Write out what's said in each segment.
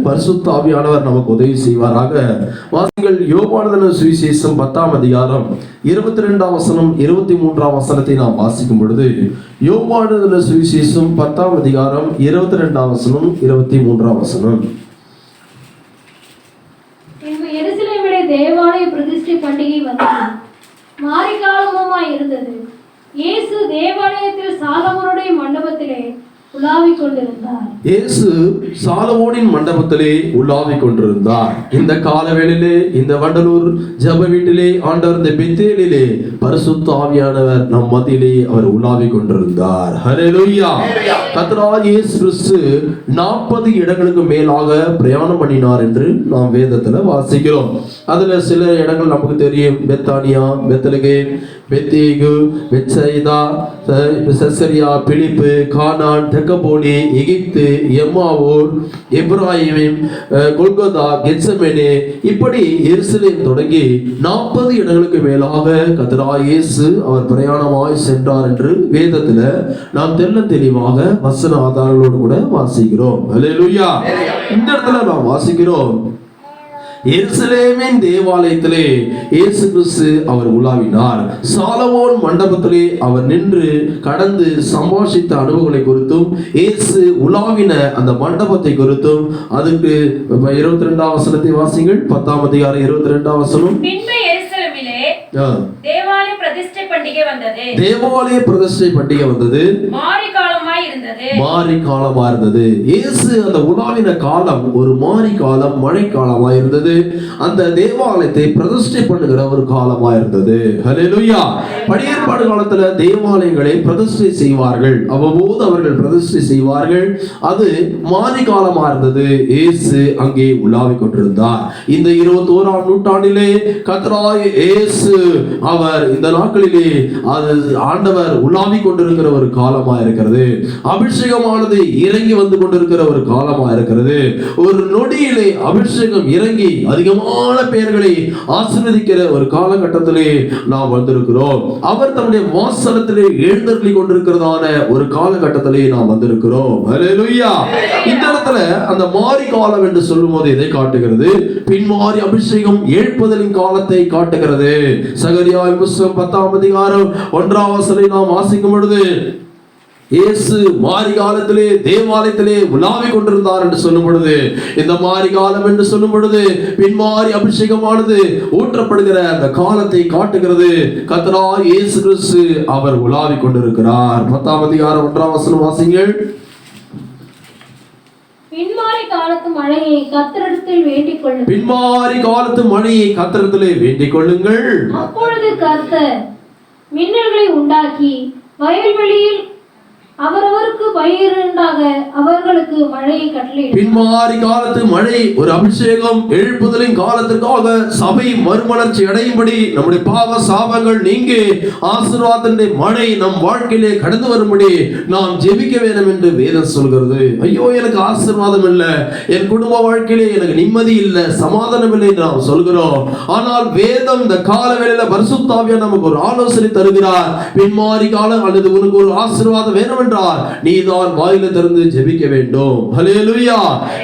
பரிசுத்த ஆவியானவர் நமக்கு உதவி செய்வாராக. வாசிங்கள் யோவானதன சுவிசேஷம் 10ஆம் அதிகாரம் 22ஆம் வசனம் 23ஆம் வசனத்தை நாம் வாசிக்கும் பொழுது, யோவானதன சுவிசேஷம் 10ஆம் அதிகாரம் 22ஆம் வசனம் 23ஆம் வசனம். எருசலேமிலே தேவாலய பிரதிஷ்டை பண்டிகை வந்தது, மாரிகாலமுமாய் இருந்தது. இயேசு தேவாலயத்தில் சாலமோனுடைய மண்டபத்திலே உலாவிக் கொண்டிருந்தார். இயேசு சாலமோனின் மண்டபத்திலே உலாவிக் கொண்டிருந்தார். இந்த காலவேளையிலே இந்த வண்டலூர் ஜெப வீட்டிலே ஆண்டவர் இந்த பெத்தேலிலே பரிசுத்த ஆவியானவர் நம் மத்தியிலே அவர் உலாவிக் கொண்டிருந்தார். ஹல்லேலூயா. கர்த்தராகிய இயேசு கிறிஸ்து 40 இடங்களுக்கு மேலாக பிரயாணம் பண்ணினார் என்று நாம் வேதத்துல வாசிக்கிறோம். அதுல சில இடங்கள் நமக்கு தெரியும். பெத்தானியா, பெத்லகேம், பெத்தேகு, பெத்சைதா, செசரியா, பிலிப்பு, கானான், தெக்கப்போலி, எகிப்து, எம்மாவூர், எப்ராயிம், கொல்கொதா, கெத்செமனே, இப்படி எருசலேம் தொடங்கி 40 இடங்களுக்கு மேலாக கர்த்தராகிய இயேசு அவர் பிரயாணமாய் சென்றார் என்று வேதத்துல நாம் தெளிவாக வசன ஆதாரங்களோடு கூட வாசிக்கிறோம். அல்லேலூயா. இந்த இடத்துல நாம் வாசிக்கிறோம், எருசலேமின் தேவாலயத்திலே இயேசு கிறிஸ்து அவர் உலாவினார். சாலமோன் மண்டபத்திலே அவர் நின்று கடந்து சம்பாஷித்த அனுபவங்களை குறித்தும் இயேசு உலாவின அந்த மண்டபத்தை குறித்தும், அதுக்கு 22ஆம் வசனத்தை வாசிங்கள். 10ஆம் அதிகாரம் 22ஆம் வசனம். தேவாலய பிரதிஷ்டை பண்டிகை வந்தது. தேவாலய பிரதிஷ்டை பண்டிகை வந்தது. மாரி காலமாய் இருந்தது. மாரி காலமா இருந்தது. இயேசு அந்த உலாவின காலம் ஒரு மாரி காலம், மழை காலமா இருந்தது. அந்த தேவாலயத்தை பிரதிஷ்டை பண்ணுகிற ஒரு காலமா இருந்தது. ஹல்லேலூயா. பழைய ஏற்பாடு காலத்துல தேவாலயங்களை பிரதிஷ்டை செய்வார்கள். அவ்வப்போது அவர்கள் பிரதிஷ்டை செய்வார்கள். அது மாரி காலமா இருந்தது. இயேசு அங்கே உலாவிக் கொண்டிருந்தார். இந்த 21ஆம் நூற்றாண்டிலே கர்த்தராகிய இயேசு அவர் இந்த நாட்களிலே அது ஆண்டவர் உலாவிக் கொண்டிருக்கிற ஒரு காலமா இருக்கிறது. அபிஷேகமானது இறங்கி வந்து கொண்டிருக்கிற ஒரு காலமா இருக்கிறது. ஒரு நொடியிலே அபிஷேகம் இறங்கி அதிகமான பேர்களை ஆசீர்வதிக்கிற ஒரு காலகட்டத்திலே நாம் வந்திருக்கிறோம். அவர் தம்முடைய வாசலத்திலே எழுந்தருளி கொண்டிருக்கிறதான ஒரு காலகட்டத்திலே நாம் வந்திருக்கிறோம். ஹல்லேலூயா. இந்த இடத்துல அந்த மாரி காலம் என்று சொல்லும் போது இதை காட்டுகிறது. பின்மாரி அபிஷேகம் ஏற்பதலின் காலத்தை காட்டுகிறது. சகரியா புத்தகம் 10ஆம் அதிகாரம் 1ஆம் வசனத்தை நாம் வாசிக்கும் பொழுது, இயேசு மாரி காலத்திலே தேவாலயத்திலே உலாவிக் கொண்டிருந்தார் என்று சொல்லும் பொழுது, இந்த மாரி காலம் என்று சொல்லும் பொழுது பின்மாரி அபிஷேகமானது ஊற்றப்படுகிற அந்த காலத்தை காட்டுகிறது. கர்த்தராகிய இயேசு கிறிஸ்து அவர் உலாவிக் கொண்டிருக்கிறார். 10ஆம் அதிகாரம் 1ஆம் வசனம் வாசிங்கள். பின்மாரி காலத்து மழையை கர்த்தரிடத்தில் வேண்டிக் கொள்ளுங்கள். பின்மாரி காலத்து மழையை கர்த்தரிடத்திலே வேண்டிக் கொள்ளுங்கள். அப்பொழுது கர்த்தர் மின்னல்களை உண்டாக்கி வயல்வெளியில் அவரவருக்கு பயிருண்டாக அவர்களுக்கு மழையை கட்டளையிட்டார். பின்மாரி காலத்து மழை ஒரு அபிஷேகம் எழுப்புதலின் காலத்திற்காக சபை மறுமலர்ச்சி அடையும்படி நம்முடைய பாவ சாபங்கள் நீங்கி ஆசீர்வாதத்தின் மழை நம் வாழ்க்கையிலே கடந்து வரும்படி நாம் ஜெபிக்க வேண்டும் என்று வேதம் சொல்கிறது. ஐயோ, எனக்கு ஆசீர்வாதம் இல்லை, என் குடும்ப வாழ்க்கையிலே எனக்கு நிம்மதி இல்லை, சமாதானம் இல்லை என்று நாம் சொல்கிறோம். ஆனால் வேதம் இந்த கால வேளையில பரிசுத்த ஆவியானவர் நமக்கு ஒரு ஆலோசனை தருகிறார். பின்மாரி காலம் அல்லது உனக்கு ஒரு ஆசீர்வாதம் வேணும், நீதான் வாயில திறந்து ஜெபிக்க வேண்டும். ஹல்லேலூயா.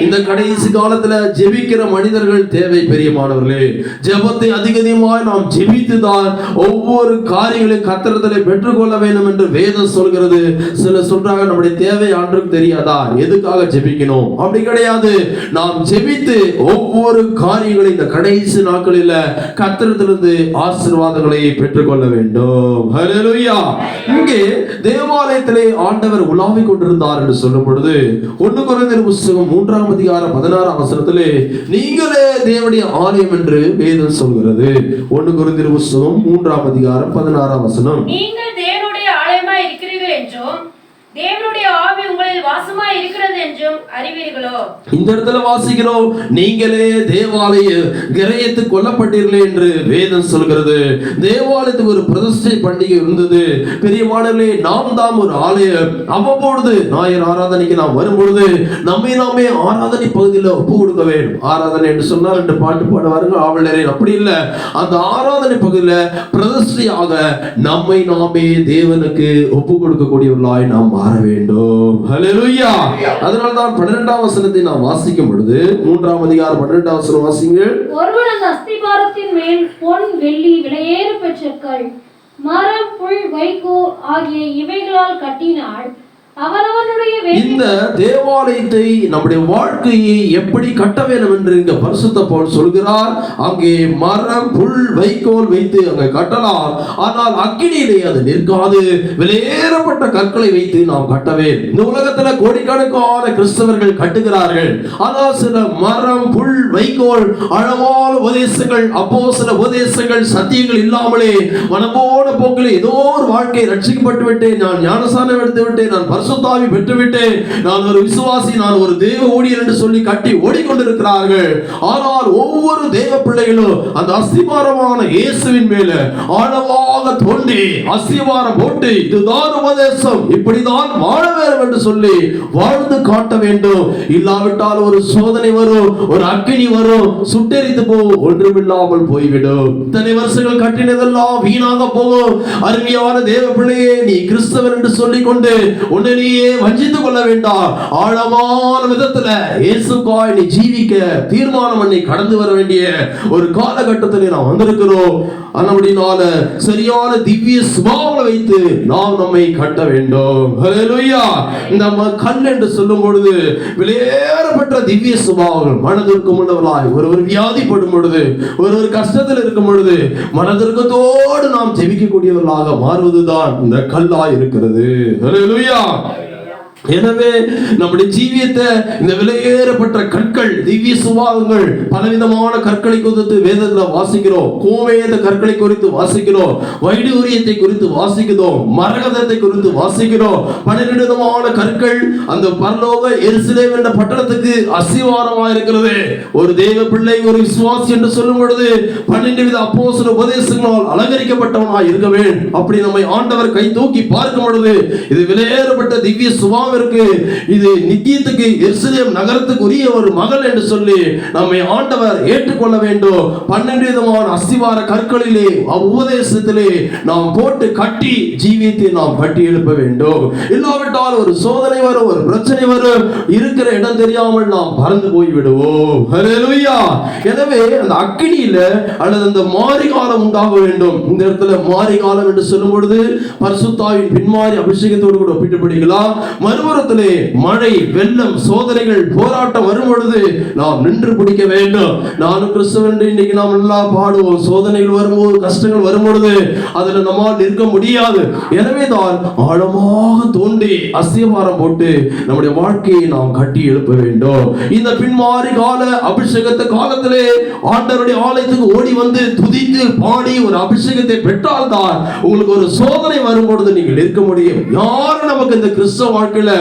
இந்த கடைசி காலத்துல ஜெபிக்கிற மனிதர்கள் தேவை. பெரியமானவர்களே, ஜெபத்தை அதிகமாய் நாம் ஜெபித்துதான் ஒவ்வொரு காரியங்களையும் கர்த்தரிடத்திலே பெற்றுக்கொள்ள வேண்டும் என்று வேதம் சொல்கிறது. சில சொல்றாங்க, நம்முடைய தேவை ஆண்டவருக்கு தெரியாதா, எதுக்காக ஜெபிக்கணும்? அப்படி கிடையாது. நாம் ஜெபித்து ஒவ்வொரு காரியங்களையும் இந்த கடைசி நாட்களில் கர்த்தரிடத்திலிருந்து ஆசீர்வாதங்களை பெற்றுக்கொள்ள வேண்டும். ஹல்லேலூயா. இங்கே தேவாலயத்திலே ஆண்டவர் உலாவிக் கொண்டிருந்தார் என்று சொல்லும் பொழுது 1 கொரிந்தியர் புத்தகம் 3ஆம் அதிகாரம் 16ஆம் வசனத்திலே நீங்களே தேவனுடைய ஆலயம் என்று வேதம் சொல்கிறது. 1 கொரிந்தியர் புத்தகம் 3ஆம் அதிகாரம் 16ஆம் வசனம். நீங்கள் தேவனுடைய ஆலயமாய் இருக்கிறீர்கள் என்றும் தேவனுடைய ஆவி உங்களில் வாசமாய் இருக்கிறது என்றும் அறிவீர்களோ. இந்த இடத்துல வாசிக்கிறோம், நீங்களே தேவாலய கிரயத்துக்கு கொல்லப்பட்டீர்களே என்று வேதம் சொல்கிறது. தேவாலயத்துக்கு ஒரு பிரதிஷ்டை பண்டிகை இருந்தது. பெரியமானவர்களே, நாம் தான் ஒரு ஆலயம். அவ்வப்பொழுது ஞாயிறு ஆராதனைக்கு நாம் வரும்பொழுது நம்மை நாமே ஆராதனை பகுதியில் ஒப்பு கொடுக்க வேண்டும். ஆராதனை என்று சொன்னால் 2 பாட்டு பாடுவார்கள், ஆவலரே. அப்படி இல்லை, அந்த ஆராதனை பகுதியில் பிரதிஷ்டையாக நம்மை நாமே தேவனுக்கு ஒப்பு கொடுக்கக்கூடியவர்களாய் நாம் மாற வேண்டும். ஹல்லேலூயா. அதனால்தான் 12ஆம் வசனத்தை நாம் வாசிக்கும் பொழுது 3ஆம் அதிகாரம் 12ஆம் வசனம் வாசிங்க. ஒருவன் அந்த அஸ்திபாரத்தின் மேல் பொன் வெள்ளி விலையேற பெற்றக்கல் மரம் புல் வைக்கோல் ஆகிய இவைகளால் கட்டினாள். இந்த தேவாலயத்தை நம்முடைய வாழ்க்கையை எப்படி கட்ட வேண்டும் என்று இங்க பரிசுத்த பவுல் சொல்கிறார். அங்கே மரம் புல் வைக்கோல் வைத்து அங்கே கட்டலாம், ஆனால் அக்கினியிலே அது நிற்காது. விலையேறப்பட்ட கற்களை வைத்து நாம் கட்டவே. இந்த உலகத்துல கோடிக்கணக்கான கிறிஸ்தவர்கள் கட்டுகிறார்கள், ஆனால் சில மரம் புல் வைக்கோல் அழகான உபதேசங்கள், அப்போஸ்தல உபதேசங்கள், சத்தியங்கள் இல்லாமலே மனம்போன போக்கில் ஏதோ ஒரு வாழ்க்கை ரட்சிக்கப்பட்டு விட்டேன், நான் ஞானஸ்நானம் எடுத்து விட்டேன், நான் பரிசுத்தாவி பெற்றுவிட்டேன், நான் ஒரு விசுவாசி, நான் ஒரு தேவ ஊழியர் என்று சொல்லி கட்டி ஓடிக்கொண்டிருக்கிறார்கள். ஆனால் ஒவ்வொரு தேவ பிள்ளைகளும் அந்த அஸ்திபாரமான இயேசுவின் மேல ஆழமாக தோண்டி அஸ்திபாரம் போட்டு இதுதான் உபதேசம், இப்படிதான் வாழ வேண்டும் என்று சொல்லி வாழ்ந்து காட்ட வேண்டும். இல்லாவிட்டால் ஒரு சோதனை வரும், ஒரு அக்கினி வரும், சுட்டெரித்து போகும், ஒன்றுமில்லாமல் போய்விடும். இத்தனை வருஷங்கள் கட்டினதெல்லாம் வீணாக போகும். அருமையான தேவ பிள்ளையே, நீ கிறிஸ்தவர் என்று சொல்லிக் கொண்டு உன்னையே வஞ்சித்துக் கொள்ள வேண்டாம். ஆழமான விதத்துல இயேசுக்காய் நீ ஜீவிக்க தீர்மானம் பண்ணி கடந்து வர வேண்டிய ஒரு காலகட்டத்தில் நாம் வந்திருக்கிறோம். அதனால சரியான திவ்ய சுபாவங்களை வைத்து நாம் நம்மை கட்ட வேண்டும். ஹல்லேலூயா. நம்ம கல் என்று சொல்லும் பொழுது விலையேறப்பட்ட திவ்ய சுபாவங்கள், மனதிற்கு உள்ளவர்களாய் ஒருவர் வியாதிப்படும் பொழுது, ஒருவர் கஷ்டத்தில் இருக்கும் பொழுது மனதிற்கத்தோடு நாம் ஜெபிக்கக்கூடியவர்களாக மாறுவதுதான் இந்த கல்லாய் இருக்கிறது. ஹல்லேலூயா. எனவே நம்முடைய ஜீவியத்தை இந்த விலையேறப்பட்ட கற்கள், திவ்ய சுபாவங்கள், பலவிதமான கற்களை குறித்து வேதத்தில் வாசிக்கிறோம். கோமேத கற்களை குறித்து வாசிக்கிறோம், வைடூரியத்தை குறித்து வாசிக்கிறோம், மரகதத்தை குறித்து வாசிக்கிறோம். 12 விதமான கற்கள் அந்த பரலோக எருசலேம் என்ற பட்டணத்துக்கு அஸ்திவாரமாக இருக்கிறது. ஒரு தேவ பிள்ளை, ஒரு விசுவாசி என்று சொல்லும் பொழுது 12 வித அப்போஸ்தல உபதேசங்களால் அலங்கரிக்கப்பட்டவனாய் இருக்க வேண்டும். அப்படி நம்மை ஆண்டவர் கை தூக்கி பார்க்கும் பொழுது இது விலையேறப்பட்ட திவ்ய சுபாவம் இருக்கு, இது நித்தியத்துக்கு எருசலேம் நகரத்துக்கு உரிய ஒரு மகள் என்று சொல்லி நம்மை ஆண்டவர் ஏற்றுக்கொள்ள வேண்டும். 12 விதமான அஸ்திவார கற்களிலே உபதேசத்திலே நாம் போட்டு கட்டி ஜீவியத்தை நாம் கட்டி எழுப்ப வேண்டும். இல்லாவிட்டால் ஒரு சோதனை வரும், ஒரு பிரச்சனை வரும், இருக்கிற இடம் தெரியாமல் நாம் பறந்து போய் விடுவோம். ஹல்லேலூயா. எனவே அந்த அக்கினியில அல்லது அந்த மாரி காலம் உண்டாக வேண்டும். இந்த இடத்துல மாரி காலம் என்று சொல்லும் பொழுது பரிசுத்தாவின் பின்மாரி அபிஷேகத்தோடு கூட ஒப்பிட்டு படிக்கலாம். மறுபுறத்திலே மழை, வெள்ளம், சோதனைகள், போராட்டம் வரும் பொழுது நாம் நின்று பிடிக்க வேண்டும். நானும் கிறிஸ்தவன் இன்னைக்கு நாம் நல்லா பாடுவோம். சோதனைகள் வரும்போது, கஷ்டங்கள் வரும் பொழுது அதுல நம்மால் நிற்க முடியாது. எனவே தான் ஆழமாக தோண்டி அஸ்திவாரம் போட்டு நம்முடைய வாழ்க்கையை நாம் கட்டி எழுப்ப வேண்டும். இந்த பின்மாரி கால அபிஷேகத்தை காலத்திலே ஆண்டவருடைய ஆலயத்துக்கு ஓடி வந்து துதித்து பாடி ஒரு அபிஷேகத்தை பெற்றால் தான் உங்களுக்கு ஒரு சோதனை வரும் பொழுது நீங்கள் நிற்க முடியும். யாரும் நமக்கு இந்த கிறிஸ்தவ வாழ்க்கையில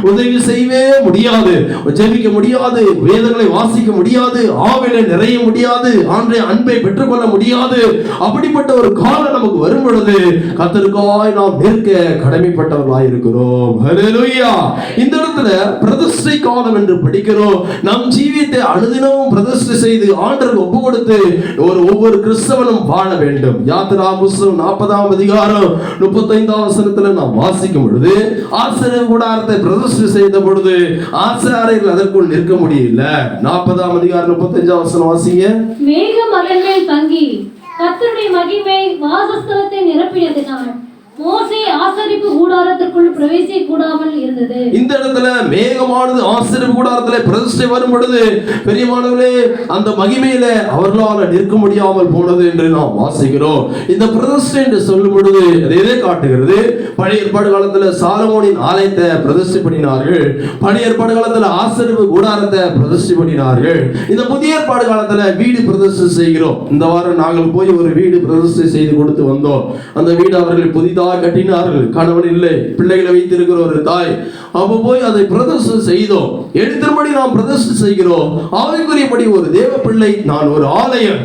உதவி செய்யவே முடியாது, ஜெபிக்க முடியாது, வேதங்களை வாசிக்க முடியாது, ஆவியிலே நிறைய முடியாது, ஆண்டவருடைய அன்பை பெற்றுக்கொள்ள முடியாது. அப்படிப்பட்ட ஒரு காலம் நமக்கு வரும் பொழுது கர்த்தருக்காய் நாம் நிற்க கடமைப்பட்டவர்களாய் இருக்கிறோம். ஹல்லேலூயா. இந்த இடத்துல பிரதிஷ்டை காலம் என்று படிக்கிறோம். நம் ஜீவியத்தை அனுதினமும் பிரதிஷ்டை செய்து ஆண்டவருக்கு ஒப்பு கொடுத்து ஒவ்வொரு கிறிஸ்தவனும் வாழ வேண்டும். யாத்திரா புஸ்தகம் 40ஆம் அதிகாரம் 35ஆம் வசனத்துல நாம் வாசிக்கும் பொழுது ஆசரிப்பு கூடாரத்தை பிரதிஷ்டை செய்த பொழுது ஆசாரியர்கள் அதற்குள் நிற்க முடியல. 40ஆம் அதிகாரம் 35ஆம் வசனம் வாசிங்க. மேகம் அதன் மேல் தங்கி கர்த்தருடைய மகிமை வாசஸ்தலத்தை நிரப்பியதினால் மோசே ஆசரிப்பு கூடாரத்திற்குள் பிரவேசிக்க கூடாமல் இருந்தது. இந்த இடத்துல மேகமானது ஆசரிப்பு கூடாரத்திலே பிரதிஷ்டை வரும் பொழுது பெரியமானவர்களே அந்த மகிமையில அவர்களால் நிற்க முடியாமல் போனது என்று நாம் வாசிக்கிறோம். இந்த பிரதிஷ்டை என்று சொல்லும் பொழுது அது எதை காட்டுகிறது? பழைய ஏற்பாடு காலத்துல சாலமோனின் ஆலயத்தை பிரதிஷ்டை பண்ணினார்கள். பழைய ஏற்பாடு காலத்துல ஆசரிப்பு கூடாரத்தை பிரதிஷ்டை பண்ணினார்கள். இந்த புதிய ஏற்பாடு காலத்துல வீடு பிரதிஷ்டை செய்கிறோம். இந்த வாரம் நாங்கள் போய் ஒரு வீடு பிரதிஷ்டை செய்து கொடுத்து வந்தோம். அந்த வீடு அவர்கள் புதிதாக கட்டினார்கள். கணவன் இல்லை, பிள்ளைகளை வைத்திருக்கிற ஒரு தாய். அப்ப போய் அதை பிரதிஷ்டை செய்தோம். எடுத்தபடி நாம் பிரதிஷ்டை செய்கிறோம். ஆவிக்குரியபடி ஒரு தேவ பிள்ளை, நான் ஒரு ஆலயம்,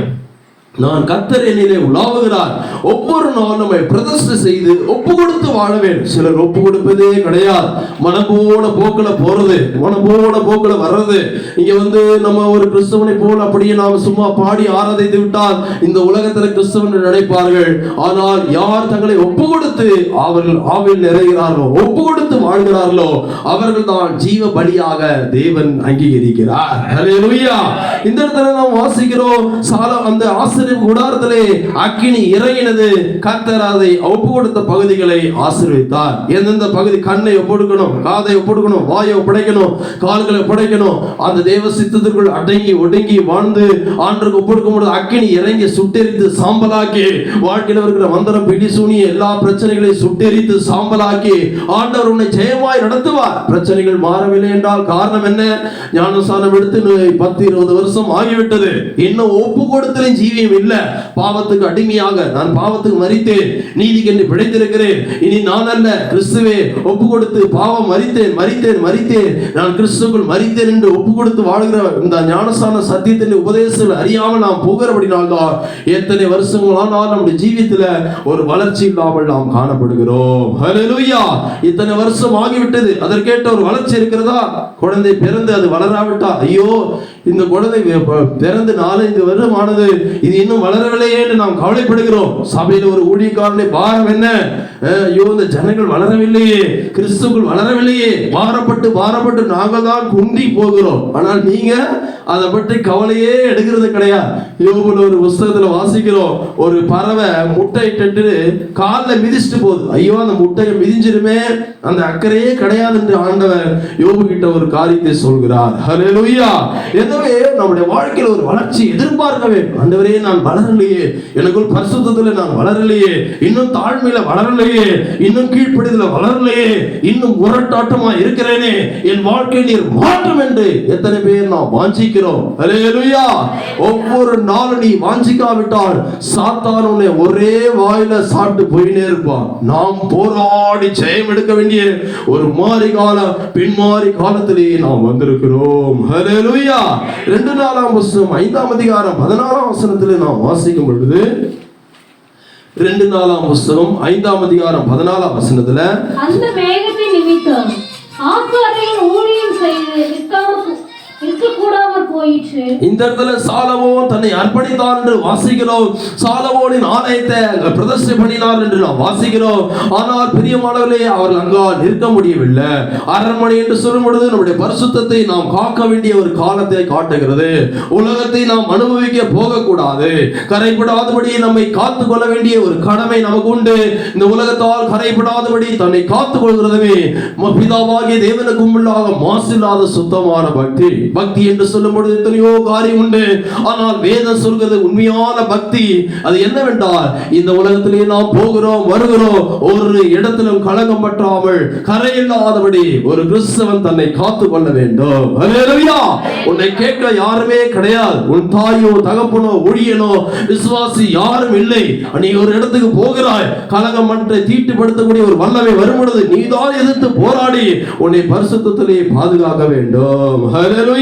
நான் கர்த்தர் என்னிலே உலாவுகிறார். ஒவ்வொரு நாளும் நம்மை பிரதிஷ்டை செய்து ஒப்பு கொடுத்து வாழ வேண்டும். சிலர் ஒப்பு கொடுப்பதே கிடையாது, மனப்போன போக்குல போறது, மனப்போன போக்குல வர்றது. இங்க வந்து நம்ம ஒரு கிறிஸ்தவனை போல் அப்படியே நாம் சும்மா பாடி ஆராதித்து விட்டால் இந்த உலகத்துல கிறிஸ்தவன் நினைப்பார்கள். ஆனால் யார் தங்களை ஒப்பு கொடுத்து அவர்கள் ஆவில் நிறைகிறார்களோ, ஒப்பு கொடுத்து வாழ்கிறார்களோ அவர்கள் தான் ஜீவ பலியாக தேவன் அங்கீகரிக்கிறார். ஹல்லேலூயா. இந்த இடத்துல நாம் வாசிக்கிறோம், அந்த ஆசரிப்பு கூடாரத்திலே அக்கினி இறங்கினது. கர்த்தர் அதை ஒப்பு கொடுத்த பகுதிகளை ஆசீர்வதித்தார். எந்தெந்த பகுதி? கண்ணை ஒப்படைக்கணும், காதை ஒப்படைக்கணும், வாயை ஒப்படைக்கணும், கால்களை ஒப்படைக்கணும். அந்த தேவ சித்தத்திற்குள் அடங்கி ஒடுங்கி வாழ்ந்து ஆண்டவருக்கு ஒப்படைக்கும் பொழுது அக்கினி இறங்கி சுட்டெரித்து சாம்பலாக்கி, வாழ்க்கையில் இருக்கிற மந்திரம் பிடி சூனிய எல்லா பிரச்சனைகளையும் சுட்டெரித்து சாம்பலாக்கி ஆண்டவர் உன்னை ஜெயமாய் நடத்துவார். பிரச்சனைகள் மாறவில்லை என்றால் காரணம் என்ன? ஞானஸ்நானம் எடுத்து 10-20 வருஷம் ஆகிவிட்டது, இன்னும் ஒப்பு கொடுத்தலின் ஜீவியம் இல்ல. பாவத்துக்கு அடிமையாக நான் பாவத்துக்கு மரித்தேன், நீதிக்கு பிழைத்திருக்கிறேன், இனி நான் அல்ல கிறிஸ்துவே ஒப்பு கொடுத்து பாவம் மரித்தேன் மரித்தேன் மரித்தேன், நான் கிறிஸ்துவுக்குள் மரித்தேன் என்று ஒப்பு கொடுத்து வாழ்கிற இந்த ஞானஸ்நான சத்தியத்தின் உபதேசங்கள் அறியாமல் நாம் போகிறபடினால்தான் எத்தனை வருஷங்களானால் நம்முடைய ஜீவியத்துல ஒரு வளர்ச்சி இல்லாமல் நாம் காணப்படுகிறோம். ஹல்லேலூயா. இத்தனை வருஷம் ஆகிவிட்டது, அதற்கேற்ற ஒரு வளர்ச்சி இருக்கிறதா? குழந்தை பிறந்து அது வளராவிட்டா, ஐயோ இந்த குழந்தை பிறந்து 4-5 வருடம் ஆனது, இது இன்னும் வளரவில்லையே என்று நாம் கவலைப்படுகிறோம். சபையில் ஒரு ஊழியக்காரனை பாரம் என்ன? ஐயோ இந்த ஜனங்கள் வளரவில்லையே, கிறிஸ்துக்குள் வளரவில்லையே, பாரப்பட்டு நாங்கள் தான் குண்டி போகிறோம். ஆனால் நீங்க அதை பற்றி கவலையே எடுக்கிறது கிடையாது. யோபுல ஒரு புஸ்தகத்துல வாசிக்கிறோம், ஒரு பறவை முட்டையிட்டு காலில் மிதிச்சுட்டு போகுது. ஐயோ அந்த முட்டையை மிதிஞ்சிருமே, அந்த அக்கறையே கிடையாது என்று ஆண்டவர் யோபு கிட்ட ஒரு காரியத்தை சொல்கிறார். ஹல்லேலூயா. எனவே நம்முடைய வாழ்க்கையில் ஒரு வளர்ச்சி எதிர்பார்க்க வேண்டும். ஆண்டவரே நான் வளரலையே, எனக்குள் பரிசுத்தத்துல நான் வளரலையே, இன்னும் தாழ்மையில வளரலையே, இன்னும் கீழ்ப்படிதல வளரலையே, இன்னும் முரட்டாட்டமா இருக்கிறேனே, என் வாழ்க்கை நீர் மாற்றம் என்று எத்தனை பேர் நாம் வாஞ்சிக்கிறோம். ஹல்லேலூயா. ஒவ்வொரு நாளும் நீ வாஞ்சிக்காவிட்டால் சாத்தான் உன்னை ஒரே வாயில சாப்பிட்டு போயினே இருப்பான். நாம் போராடி ஜெயம் எடுக்க வேண்டிய ஒரு மாறி காலம், பின்மாறி காலத்திலே நாம் வந்திருக்கிறோம். ஹல்லேலூயா. 2 நாளாம் புஸ்தகம் 5ஆம் அதிகாரம் 14ஆம் வசனத்திலே நாம் வாசிக்கும் பொழுது, 2 நாளாம் புஸ்தகம் 5ஆம் அதிகாரம் 14ஆம் வசனத்துல, அந்த மேகத்தின் நிமித்தம் ஆசாரியன் ஊழியம் செய்து இருக்கக்கூடாமல் போயிற்று. இந்த இடத்துல சாலமோன் தன்னை அர்ப்பணித்தார் என்று வாசிக்கிறோம். சாலமோனின் ஆலயத்தை பிரதிஷ்டை பண்ணினார் என்று நாம் வாசிக்கிறோம். ஆனால் பிரியமானவர்களே, அவர்கள் அங்க நிற்க முடியவில்லை. அரண்மனை என்று சொல்லும் பொழுது நம்முடைய பரிசுத்தத்தை நாம் காக்க வேண்டிய ஒரு காலத்தை காட்டுகிறது. உலகத்தை நாம் அனுபவிக்க போகக்கூடாது, கரைப்படாதபடி நம்மை காத்துக் கொள்ள வேண்டிய ஒரு கடமை நமக்கு உண்டு. இந்த உலகத்தால் கரைப்படாதபடி தன்னை காத்துக் கொள்கிறதுமே பிதாவாகிய தேவனுக்கு முன்பாக மாசில்லாத சுத்தமான பக்தி. பக்தி என்று சொல்லும் பொழுது எத்தனையோ காரியம் உண்டு. ஆனால் வேதம் சொல்கிறது உண்மையான பக்தி அது என்னவென்றால், இந்த உலகத்திலே நாம் போகிறோம் வருகிறோம், ஒரு இடத்திலும் களங்கம் பற்றாமல் கரையில்லாதபடி ஒரு கிறிஸ்தவன் தன்னை காத்துக் கொள்ள வேண்டும். ஹல்லேலூயா. உன்னை கேட்க யாருமே கிடையாது. உன் தாயோ தகப்பனோ ஊழியனோ விசுவாசி யாரும் இல்லை. நீ ஒரு இடத்துக்கு போகிறாய், களங்கம் மற்ற தீட்டுப்படுத்தக்கூடிய ஒரு வல்லமை வரும் பொழுது நீதான் எதிர்த்து போராடி உன்னை பரிசுத்தத்திலே பாதுகாக்க வேண்டும். ஹல்லேலூயா.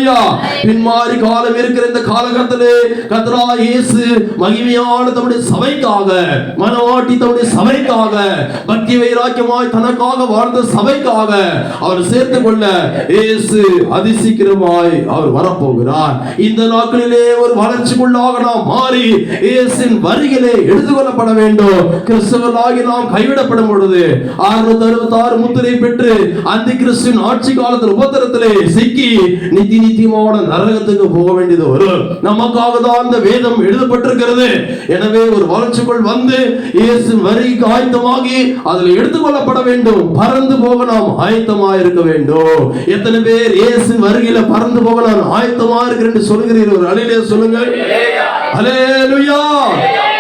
பின்மாறி காலம் இருக்கிற இந்த காலகட்டத்திலே கர்த்தராகிய இயேசு மகிமையான தம்முடைய சபைக்காக, மனவாட்டி தம்முடைய சபைக்காக, பக்தி வைராக்கியமாய் தனக்காக வாழ்ந்த சபைக்காக அவர் சேர்த்துக் கொள்ள இயேசு அதிசீக்கிரமாய் அவர் வரப்போகிறார். இந்த நாட்களிலே ஒரு வளர்ச்சிக்குள்ளாக நாம் மாறி இயேசுவின் வருகையிலே எடுத்துக்கொள்ளப்பட வேண்டும். கிறிஸ்தவர்களாகி நாம் கைவிடப்படும் பொழுது 666 முத்திரை பெற்று அந்த கிறிஸ்துவின் ஆட்சி காலத்தில் உபத்திரத்திலே சிக்கி நித்தியமான நரகத்துக்கு போக வேண்டியது வரும். நமக்காக தான் அந்த வேதம் எழுதப்பட்டிருக்கிறது. எனவே ஒரு வளர்ச்சிக்குள் வந்து இயேசு வருகைக்கு ஆயத்தமாகி அதில் எடுத்துக்கொள்ளப்பட வேண்டும். பறந்து போக நாம் ஆயத்தமா இருக்க வேண்டும். எத்தனை பேர் இயேசு வருகையில பறந்து போக நான் ஆயத்தமா இருக்கிறேன் என்று சொல்கிறீர்கள்? ஒரு அல்லேலூயா சொல்லுங்கள். அல்லேலூயா.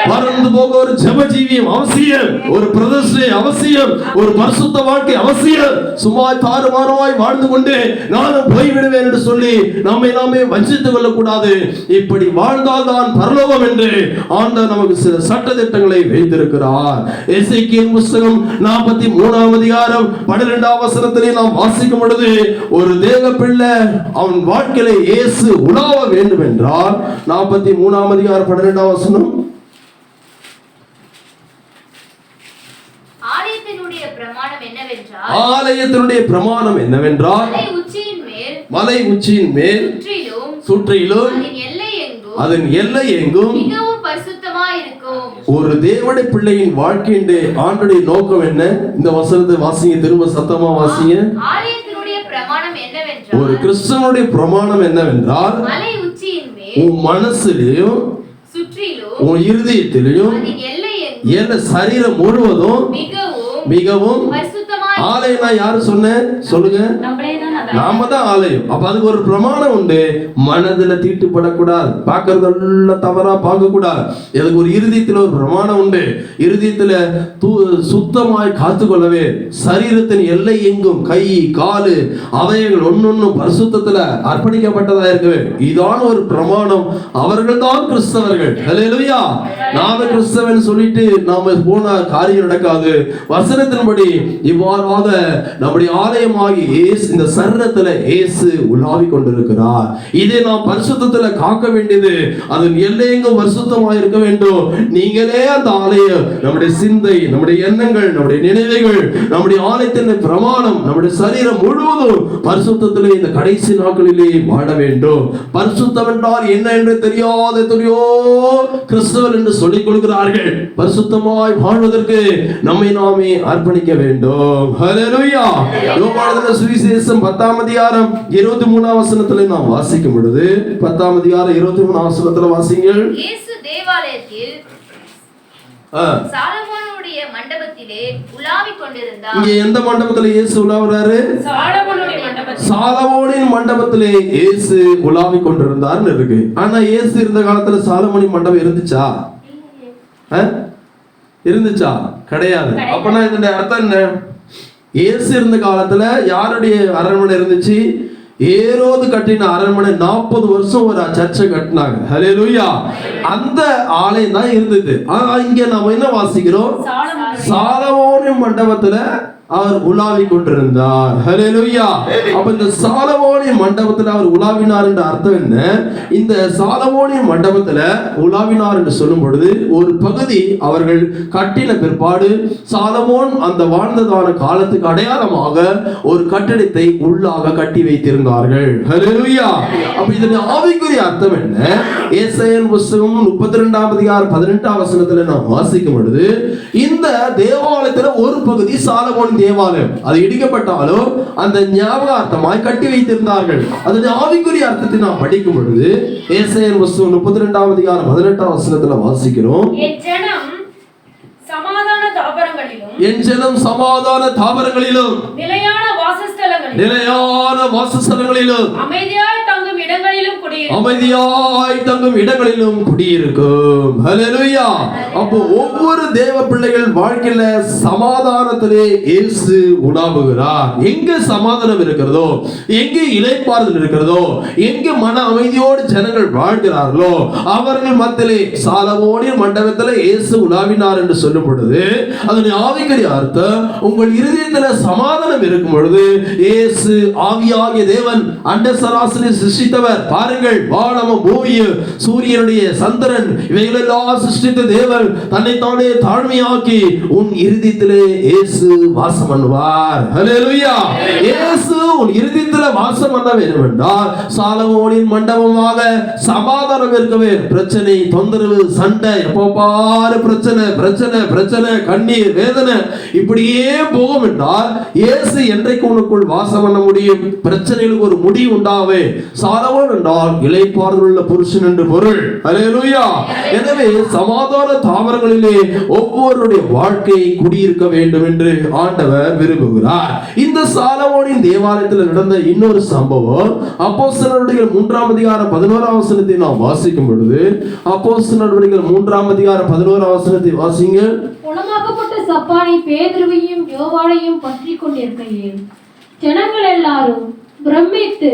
பறந்து போக ஒரு ஜெப ஜீவியம் அவசியம், ஒரு பிரதிஷ்டை அவசியம், ஒரு பரிசுத்த வாழ்க்கை அவசியம். சும்மா தாறுமாறாய் வாழ்ந்து கொண்டு நானும் போய்விடுவேன் என்று சொல்லி நம்மை நாமே வஞ்சித்துக் கொள்ளக்கூடாது. இப்படி வாழ்ந்தால் தான் பரலோகம் என்று ஆண்டவர் நமக்கு சில சட்ட திட்டங்களை வைத்திருக்கிறார். எசேக்கியேல் புஸ்தகம் 43ஆம் அதிகாரம் 12ஆம் வசனத்திலே நாம் வாசிக்கும் பொழுது, ஒரு தேவ பிள்ளை அவன் வாழ்க்கையிலே இயேசு உலாவ வேண்டும் என்றால் 43ஆம் அதிகாரம் 12ஆம் வசனம், ஆலயத்தினுடைய பிரமாணம் என்னவென்றால் மலை உச்சியின் மேல் சுற்றிலும் அதன் எல்லை எங்கும் ஒரு தேவனுடைய பிள்ளையின் வாழ்க்கையின் ஆண்டுடைய நோக்கம் என்ன? இந்த வசனத்தை வாசிங்க, திரும்ப சத்தமா வாசிங்க. ஆலயத்தினுடைய பிரமாணம் என்னவென்றால், ஒரு கிறிஸ்தவனுடைய பிரமாணம் என்னவென்றால், மலை உச்சியின் மேல் உன் மனசிலையும் சுற்றிலும் உன் இருதயத்திலையும் என் சரீரம் முழுவதும் மிகவும் ஆலயம். நான் யாரு சொன்னேன் சொல்லுங்க? நாம தான் ஆலயம். அப்ப அதுக்கு ஒரு பிரமாணம் உண்டு. மனதுல தீட்டுப்படக்கூடாது, பார்க்கறதெல்லாம் தவறா பார்க்க கூடாது. அதுக்கு ஒரு இருதயத்துல ஒரு பிரமாணம் உண்டு. இருதயத்துல சுத்தமாய் காத்துக்கொள்ளவே, சரீரத்தின் எல்லை எங்கும் கை காலு அவயங்கள் ஒன்னொன்னும் பரிசுத்தத்துல அர்ப்பணிக்கப்பட்டதா இருக்கவே, இதான ஒரு பிரமாணம். அவர்கள் தான் கிறிஸ்தவர்கள். ஹல்லேலூயா. நாம கிறிஸ்தவன் சொல்லிட்டு நாம போன காரியம் நடக்காது. வசனத்தின்படி இவ்வாறாக நம்முடைய ஆலயமாகி இயேசு இந்த சரீரத்துல இயேசு உலாவிக் கொண்டிருக்கிறார். இதை நாம் பரிசுத்தத்துல காக்க வேண்டியது. அதன் எல்லையெங்கும் பரிசுத்தமாக இருக்க வேண்டும். நீங்களே அந்த ஆலயம். நம்முடைய சிந்தை, நம்முடைய எண்ணங்கள், நம்முடைய நினைவுகள், நம்முடைய ஆலயத்தின் பிரமாணம், நம்முடைய சரீரம் முழுவதும் பரிசுத்தத்திலே இந்த கடைசி நாட்களிலே வாழ வேண்டும். பரிசுத்தம் என்றால் என்ன என்று தெரியாத எத்தனையோ கிறிஸ்தவர் என்று சொல்லிக் கொள்கிறார்கள். பரிசுத்தமாய் வாழ்வதற்கு நம்மை நாமே அர்ப்பணிக்க வேண்டும். ஹல்லேலூயா. யோவான் சுவிசேஷம் 10ஆம் அதிகாரம் 23ஆம் வசனத்திலே நாம் வாசிக்கும் பொழுது, 10ஆம் அதிகாரம் 23ஆம் வசனத்திலே வாசிங்கள். இயேசு தேவாலயத்தில் சாலமோனுடைய மண்டபத்திலே உலாவிக் கொண்டிருந்தார். இங்கே எந்த மண்டபத்திலே இயேசு உலாவுறாரு? சாலமோனின் மண்டபத்திலே இயேசு உலாவிக் கொண்டிருந்தார்னு இருக்கு. ஆனா இயேசு இருந்த காலத்துல சாலமோனின் மண்டபம் இருந்துச்சா? இருந்துச்சா? கிடையாது. அப்பனா இதோட அர்த்தம் என்ன? இயேசு இருந்த காலத்துல யாருடைய அரண்மனை இருந்துச்சு? ஏரோது கட்டின அரண்மனை. 40 வருஷம் ஒரு சர்ச்சை கட்டினாங்க. ஹல்லேலூயா. அந்த ஆலயம் தான் இருந்தது. இங்க நாம என்ன வாசிக்கிறோம்? சாலமோனின் மண்டபத்துல அவர் உலாவிக் கொண்டிருந்தார். ஹல்லேலூயா. அப்ப இந்த சாலமோனின் மண்டபத்துல அவர் உலாவினார் என்ற அர்த்தம் என்ன? இந்த சாலமோனின் மண்டபத்துல உலாவினார் என்று சொல்லும் பொழுது ஒரு பகுதி அவர்கள் கட்டின பிற்பாடு சாலமோன் அந்த வாழ்ந்ததான காலத்துக்கு அடையாளமாக ஒரு கட்டிடத்தை உள்ளாக கட்டி வைத்திருந்தார்கள். ஹல்லேலூயா. அப்ப இதன் ஆவிக்குரிய அர்த்தம் என்ன? ஏசாயா புத்தகம் 32ஆம் அதிகாரம் 18ஆம் வசனத்துல நாம் வாசிக்கும் பொழுது, இந்த தேவாலயத்துல ஒரு பகுதி சாலமோன் தேவாலயம், அது இடிக்கப்பட்டாலும் அந்த ஞாபகார்த்தமாய் கட்டி வைத்திருந்தார்கள். அதனுடைய ஆவிக்குரிய அர்த்தத்தை நாம் படிக்கும் பொழுது ஏசாயா புத்தகம் 32ஆம் அதிகாரம் 18ஆம் வசனத்துல வாசிக்கிறோம். என் ஜனம் சமாதான தாபரங்களிலும் நிலையான வாசஸ்தலங்களிலும் அமைதியாய் தங்கும் இடங்களிலும் குடியிருக்கும். ஹல்லேலூயா. அப்போ ஒவ்வொரு தேவ பிள்ளைகள் வாழ்க்கையில சமாதானத்திலே இயேசு உலாவுகிறார். எங்க சமாதானம் இருக்கிறதோ, எங்க இளைப்பாறுதல் இருக்கிறதோ, எங்க மன அமைதியோடு ஜனங்கள் வாழ்கிறார்களோ அவர்கள் மத்தியிலே சாலமோனின் மண்டபத்தில் இயேசு உலாவினார் என்று சொல்லும் பொழுது அதனுடைய ஆவிக்குரிய அர்த்தம், உங்கள் இருதயத்தில் சமாதானம் இருக்கும் பொழுது இயேசு ஆவியாகிய தேவன் அண்ட சராசரி சிருஷ்டித்தவர். பாருங்கள், வானமும் பூமியும் சூரியனுடைய சந்திரன் இவைகளெல்லாம் சிருஷ்டித்த தேவன் தன்னைத்தானே தாழ்மையாக்கி உன் இருதயத்திலே இயேசு வாசம் பண்ணுவார். ஹல்லேலூயா. இயேசு உன் இருதயத்திலே வாசம் பண்ண வேண்டும் என்றால் சாலமோனின் மண்டபமாக சமாதானம் இருக்கவே. பிரச்சனை, தொந்தரவு, சண்டை, எப்போ பாரு பிரச்சனை பிரச்சனை பிரச்சனை, கண்ணீர், வேதனை இப்படியே போகும் என்றால் இயேசு என்றைக்கு உனக்குள் வாசம் பண்ண முடியும்? பிரச்சனைகளுக்கு ஒரு முடிவு உண்டாவே. சாலமோன் என்றால் இளைப்பாறுதல் உள்ள புருஷன் என்று பொருள். ஹல்லேலூயா. எனவே சமாதான தாவரங்களிலே ஒவ்வொருடைய வாழ்க்கை குடியிருக்க வேண்டும் என்று ஆண்டவர் விரும்புகிறார். இந்த சாலமோனின் தேவாலயத்தில் நடந்த இன்னொரு சம்பவம் அப்போஸ்தலர் 3ஆம் அதிகாரம் 11ஆம் வசனத்தை நாம் வாசிக்கும் பொழுது, அப்போஸ்தலர் 3ஆம் அதிகாரம் 11ஆம் வசனத்தை வாசிங்க. குணமாக்கப்பட்ட சப்பானை பேதுருவையும் யோவானையும் பற்றி கொண்டிருக்கையில் ஜனங்கள் எல்லாரும் பிரமித்து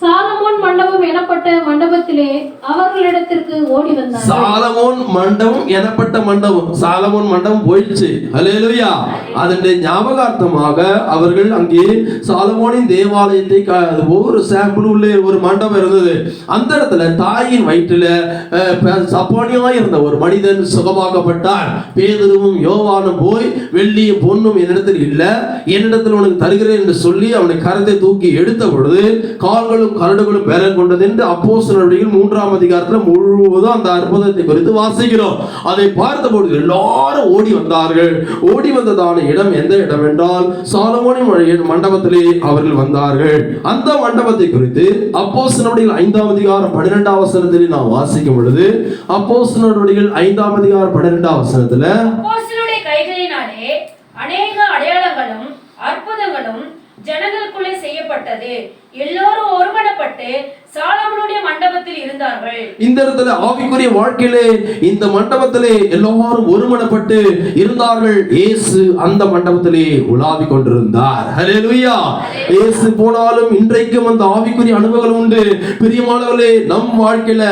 சாலமோன் மண்டபம் எனப்பட்ட மண்டபத்திலே அவர்களிடத்திற்கு ஓடி வந்தார். சாலமோன் மண்டபம் எனப்பட்ட மண்டபம், சாலமோன் மண்டபம் போயிடுச்சு. ஹல்லேலூயா. அதனுடைய ஞாபகார்த்தமாக அவர்கள் அங்கே சாலமோனின் தேவாலயத்தை ஒரு சாம்பிள் உள்ளே ஒரு மண்டபம் இருந்தது. அந்த இடத்துல தாயின் வயிற்றில சப்பானியாய் இருந்த ஒரு மனிதன் சுகமாக்கப்பட்டார். பேதுருவும் யோவானும் போய் வெள்ளியும் பொன்னும் என்னிடத்தில் இல்ல, என்னிடத்தில் உனக்கு தருகிறேன் என்று சொல்லி அவனை கரத்தை தூக்கி எடுத்த பொழுது கால்களும் கரடுகளும் பலன் கொண்டது என்று அப்போஸ்தலர் நடவடிக்கைகள் 3ஆம் அதிகாரத்துல முழுவதும் அந்த அற்புதத்தை குறித்து வாசிக்கிறோம். அதை பார்த்தபொழுது எல்லாரும் ஓடி வந்தார்கள். ஓடி வந்ததான இடம் எந்த இடம் என்றால் சாலமோனின் மண்டபத்திலே அவர்கள் வந்தார்கள். அந்த மண்டபத்தை குறித்து அப்போஸ்தலர் நடவடிக்கைகள் 5ஆம் அதிகாரம் 12ஆம் வசனத்திலே நாம் வாசிக்கும் பொழுது அப்போஸ்தலர் நடவடிக்கைகள் 5ஆம் அதிகாரம் 12ஆம் வசனத்துல அப்போஸ்தலருடைய கைகளினாலே அநேக அடையாளங்களும் அற்புதங்களும் ஜனங்களுக்குள்ளே செய்யப்பட்டது. எல்லோரும் ஒருமனப்பட்டு சாலமோனுடைய மண்டபத்தில் இருந்தார்கள். இந்த இடத்துல ஆவிக்குரிய வாழ்க்கையிலே இந்த மண்டபத்திலே எல்லாரும் ஒருமனப்பட்டு இருந்தார்கள். இயேசு அந்த மண்டபத்திலே உலாவிக் கொண்டிருந்தார். ஹல்லேலூயா. இயேசு போனாலும் இன்றைக்கும் அந்த ஆவிக்குரிய அனுபவங்கள் உண்டு. பிரியமானவர்களே, நம் வாழ்க்கையில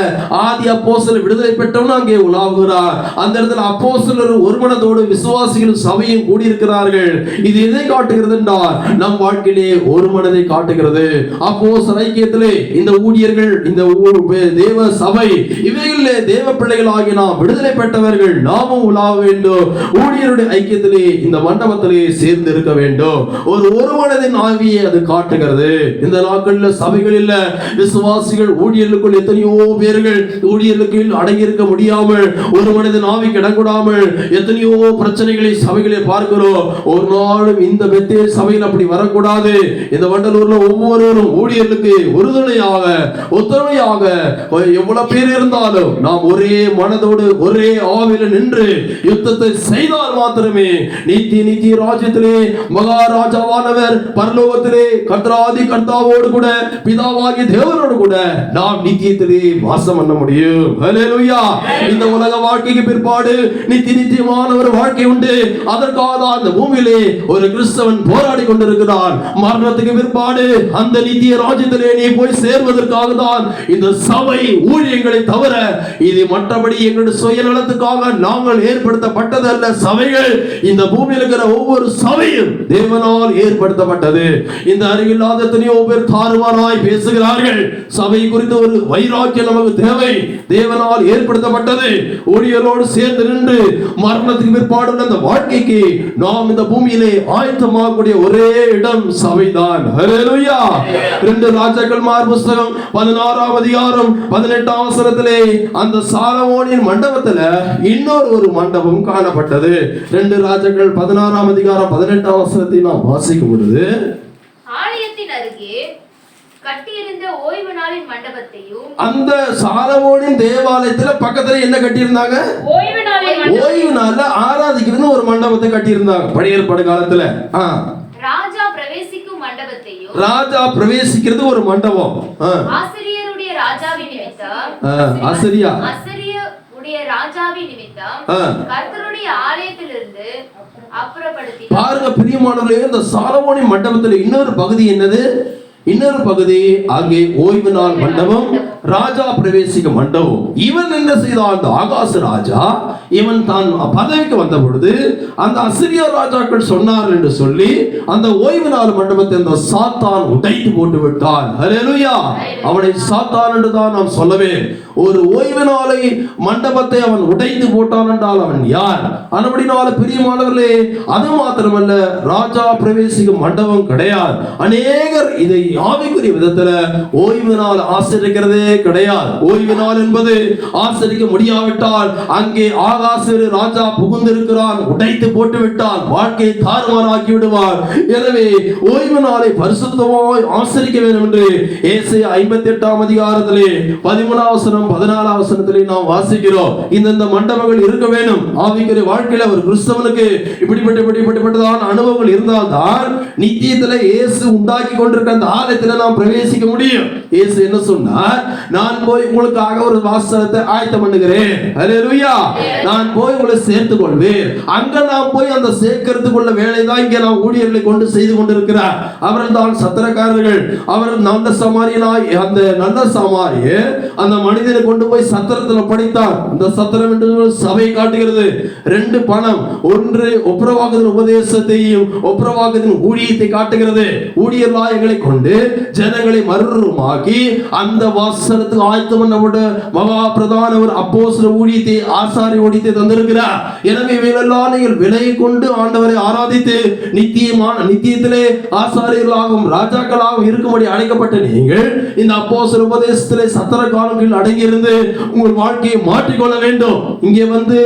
ஆதி அப்போஸ்தலர் விடுதலை பெற்றவன் அங்கே உலாவுகிறார். அந்த இடத்துல அப்போஸ்தலர் ஒருமனத்தோடு விசுவாசிகளும் சபையும் கூடியிருக்கிறார்கள். இது எதை காட்டுகிறது என்றால் நம் வாழ்க்கையிலே ஒரு மனதை காட்டுகிறது. அப்போஸ்தலர் ஐக்கியத்திலே இந்த ஊழியர்கள், இந்த தேவ சபை, இவைகளிலே தேவ பிள்ளைகளாகி நாம் விடுதலை பெற்றவர்கள் நாமும் உலாவ வேண்டும். ஊழியருடைய ஐக்கியத்திலே இந்த மண்டபத்திலே சேர்ந்து இருக்க வேண்டும். ஒரு மனதின் ஆவியை அது காட்டுகிறது. இந்த நாட்களில் சபைகளில் விசுவாசிகள் ஊழியர்களுக்குள் எத்தனையோ பேர்கள் ஊழியர்களுக்கு அடங்கி இருக்க முடியாமல் ஒரு மனதின் ஆவி கிடக்கூடாமல் எத்தனையோ பிரச்சனைகளை சபைகளை பார்க்கிறோம். ஒரு நாளும் இந்த பெத்தேல் சபையில் அப்படி வரக்கூடாது. இந்த வண்டலூர்ல ஒவ்வொருவரும் ஊழியர்களுக்கு உறுதுணையாக ஒத்துழையாக எவ்வளவு பேர் இருந்தாலும் நாம் ஒரே மனதோடு ஒரே ஆவில நின்று யுத்தத்தை செய்தால் மாத்திரமே நித்திய ராஜ்யத்திலே மகாராஜாவானவர் பரலோகத்திலே கர்த்தராதி கர்த்தாவோடு கூட பிதாவாகிய தேவனோடு கூட நாம் நித்தியத்திலே வாசம் பண்ண முடியும். ஹல்லேலூயா. இந்த உலக வாழ்க்கைக்கு பிற்பாடு நித்தியமான ஒரு வாழ்க்கை உண்டு. அதற்காக அந்த பூமியிலே ஒரு கிறிஸ்தவன் போராடி கொண்டிருக்கிறான். மரணத்துக்கு பிற்பாடு அந்த நித்திய ராஜ்யத்திலே நீ போய் சேர்வதற்காக தான் இந்த சபை ஊழியங்களை தவிர இது மற்றபடி எங்களுடைய சுயநலத்துக்காக நாங்கள் ஏற்படுத்தப்பட்டது அல்ல. சபைகள் இந்த பூமியில் இருக்கிற ஒவ்வொரு சபையும் தேவனால் ஏற்படுத்தப்பட்டது. இந்த அறிவில்லாத எத்தனையோ பேர் தாறுமாறாய் பேசுகிறார்கள். சபை குறித்த ஒரு வைராக்கியம் நமக்கு தேவை. தேவனால் ஏற்படுத்தப்பட்டது. ஊழியரோடு சேர்ந்து நின்று மரணத்துக்கு பிற்பாடு அந்த வாழ்க்கைக்கு நாம் இந்த பூமியிலே ஆயத்தமாகக்கூடிய ஒரே இடம் சபைதான். ஹல்லேலூயா. 2 ராஜாக்கள்மார் புஸ்தகம் 16ஆம் அதிகாரம் 18ஆம் வசனத்திலே அந்த சாலமோனின் மண்டபத்துல இன்னொரு மண்டபம் காணப்பட்டது. 2 ராஜாக்கள் 16ஆம் அதிகாரம் 18ஆம் வசனத்தை நாம் வாசிக்கும் பொழுது ஆலயத்தின் அருகே கட்டியிருந்த ஓய்வு நாளின் மண்டபத்தையும் அந்த சாலமோனின் தேவாலயத்துல பக்கத்துல என்ன கட்டியிருந்தாங்க? ஓய்வு நாள்ல ஆராதிக்கிறது ஒரு மண்டபத்தை கட்டியிருந்தாங்க. பழைய ஏற்பாடு காலத்துல ராஜா பிரவேசிக்கும் மண்டபத்தையும் ராஜா பிரவேசிக்கிறது ஒரு மண்டபம். ஆசிரியருடைய ராஜாவின் நிமித்தம் ஆசிரியருடைய ராஜாவின் நிமித்தம் கர்த்தருடைய ஆலயத்திலிருந்து அப்புறப்படுத்தி பாருங்க. பிரியமானவர்களே, இந்த சாலமோனின் மண்டபத்தில் இன்னொரு பகுதி என்னது? இன்னொரு பகுதி அங்கே ஓய்வு நாள் மண்டபம், ராஜா பிரவேசிக்க மண்டபம். இவன் என்ன செய்தான்? அந்த ஆகாச ராஜா இவன் தான் பதவிக்கு வந்த பொழுது அந்த அசிரிய ராஜாக்கள் சொன்னார்கள் என்று சொல்லி அந்த ஓய்வு நாள் மண்டபத்தை அந்த சாத்தான் உடைத்து போட்டு விட்டான். ஹல்லேலூயா. அவனை சாத்தான் என்று தான் நாம் சொல்லவே. ஒரு ஓய்வு நாளை மண்டபத்தை அவன் உடைத்து போட்டான் என்றால் அவன் யார்? அதுபடினால பிரியமானவர்களே, அது மாத்திரமல்ல, ராஜா பிரவேசிக்கும் மண்டபம் கிடையாது. அநேகர் இதை ஆவிக்குரிய விதத்துல ஓய்வு நாள் ஆசரிக்கிறதே கிடையாது. ஓய்வு நாள் என்பது ஆசரிக்க முடியாவிட்டால் அங்கே ஆகாசரு ராஜா புகுந்திருக்கிறான், உடைத்து போட்டு விட்டான், வாழ்க்கையை தாறுமாறாக்கி விடுவார். எனவே ஓய்வு நாளை பரிசுத்தமாய் ஆசரிக்க வேண்டும் என்று ஏசாயா 58ஆம் அதிகாரத்திலே 13ஆம் வசனம் 14ஆம் வசனத்திலே நாம் வாசிக்கிறோம். இந்த மண்டபங்கள் இருக்க வேண்டும். ஆவிக்குரிய வாழ்க்கையில ஒரு கிறிஸ்தவனுக்கு இப்படிப்பட்டதான அனுபவங்கள் இருந்தால்தான் நித்தியத்துல இயேசு உண்டாக்கி கொண்டிருக்கிற அந்த ஆலயத்துல நாம் பிரவேசிக்க முடியும். இயேசு என்ன சொன்னார்? நான் போய் உங்களுக்காக ஒரு வாசலத்தை ஆயத்தம் பண்ணுகிறேன். ஹல்லேலூயா. நான் போய் உங்களை சேர்த்துக் கொள்வேன். அங்க நான் போய் அந்த சேர்க்கிறதுக்குள்ள வேலை தான் இங்கே நான் ஊழியர்களை கொண்டு செய்து கொண்டிருக்கிறார். அவர்கள் தான் சத்திரக்காரர்கள். அவர் நல்ல சமாரியனாய் அந்த நல்ல சமாரிய அந்த மனிதனை கொண்டு போய் சத்திரத்தில் படித்தார். அந்த சத்திரம் என்று சபை காட்டுகிறது. 2 பணம், ஒன்று ஒப்புரவாக்குதல் உபதேசத்தையும் ஒப்புரவாக்குதல் ஊழிய ஊழியத்தை காட்டுகிறது. ஊழியர்களாய் எங்களை கொண்டு ஜனங்களை மறுரூபமாக்கி அந்த வாசலுக்கு ஆயத்தம் பண்ணப்பட்ட மகா பிரதான ஒரு அப்போஸ்தல ஊழியத்தை, ஆசாரிய ஊழியத்தை தந்திருக்கிறார். எனவே இவைகளெல்லாம் நீங்கள் விலை கொண்டு ஆண்டவரை ஆராதித்து நித்தியத்திலே ஆசாரியர்களாகவும் ராஜாக்களாகவும் இருக்கும்படி அழைக்கப்பட்ட நீங்கள் இந்த அப்போஸ்தல உபதேசத்திலே சத்திர காலங்களில் அடங்கியிருந்து உங்கள் வாழ்க்கையை மாற்றிக்கொள்ள வேண்டும். இங்கே வந்து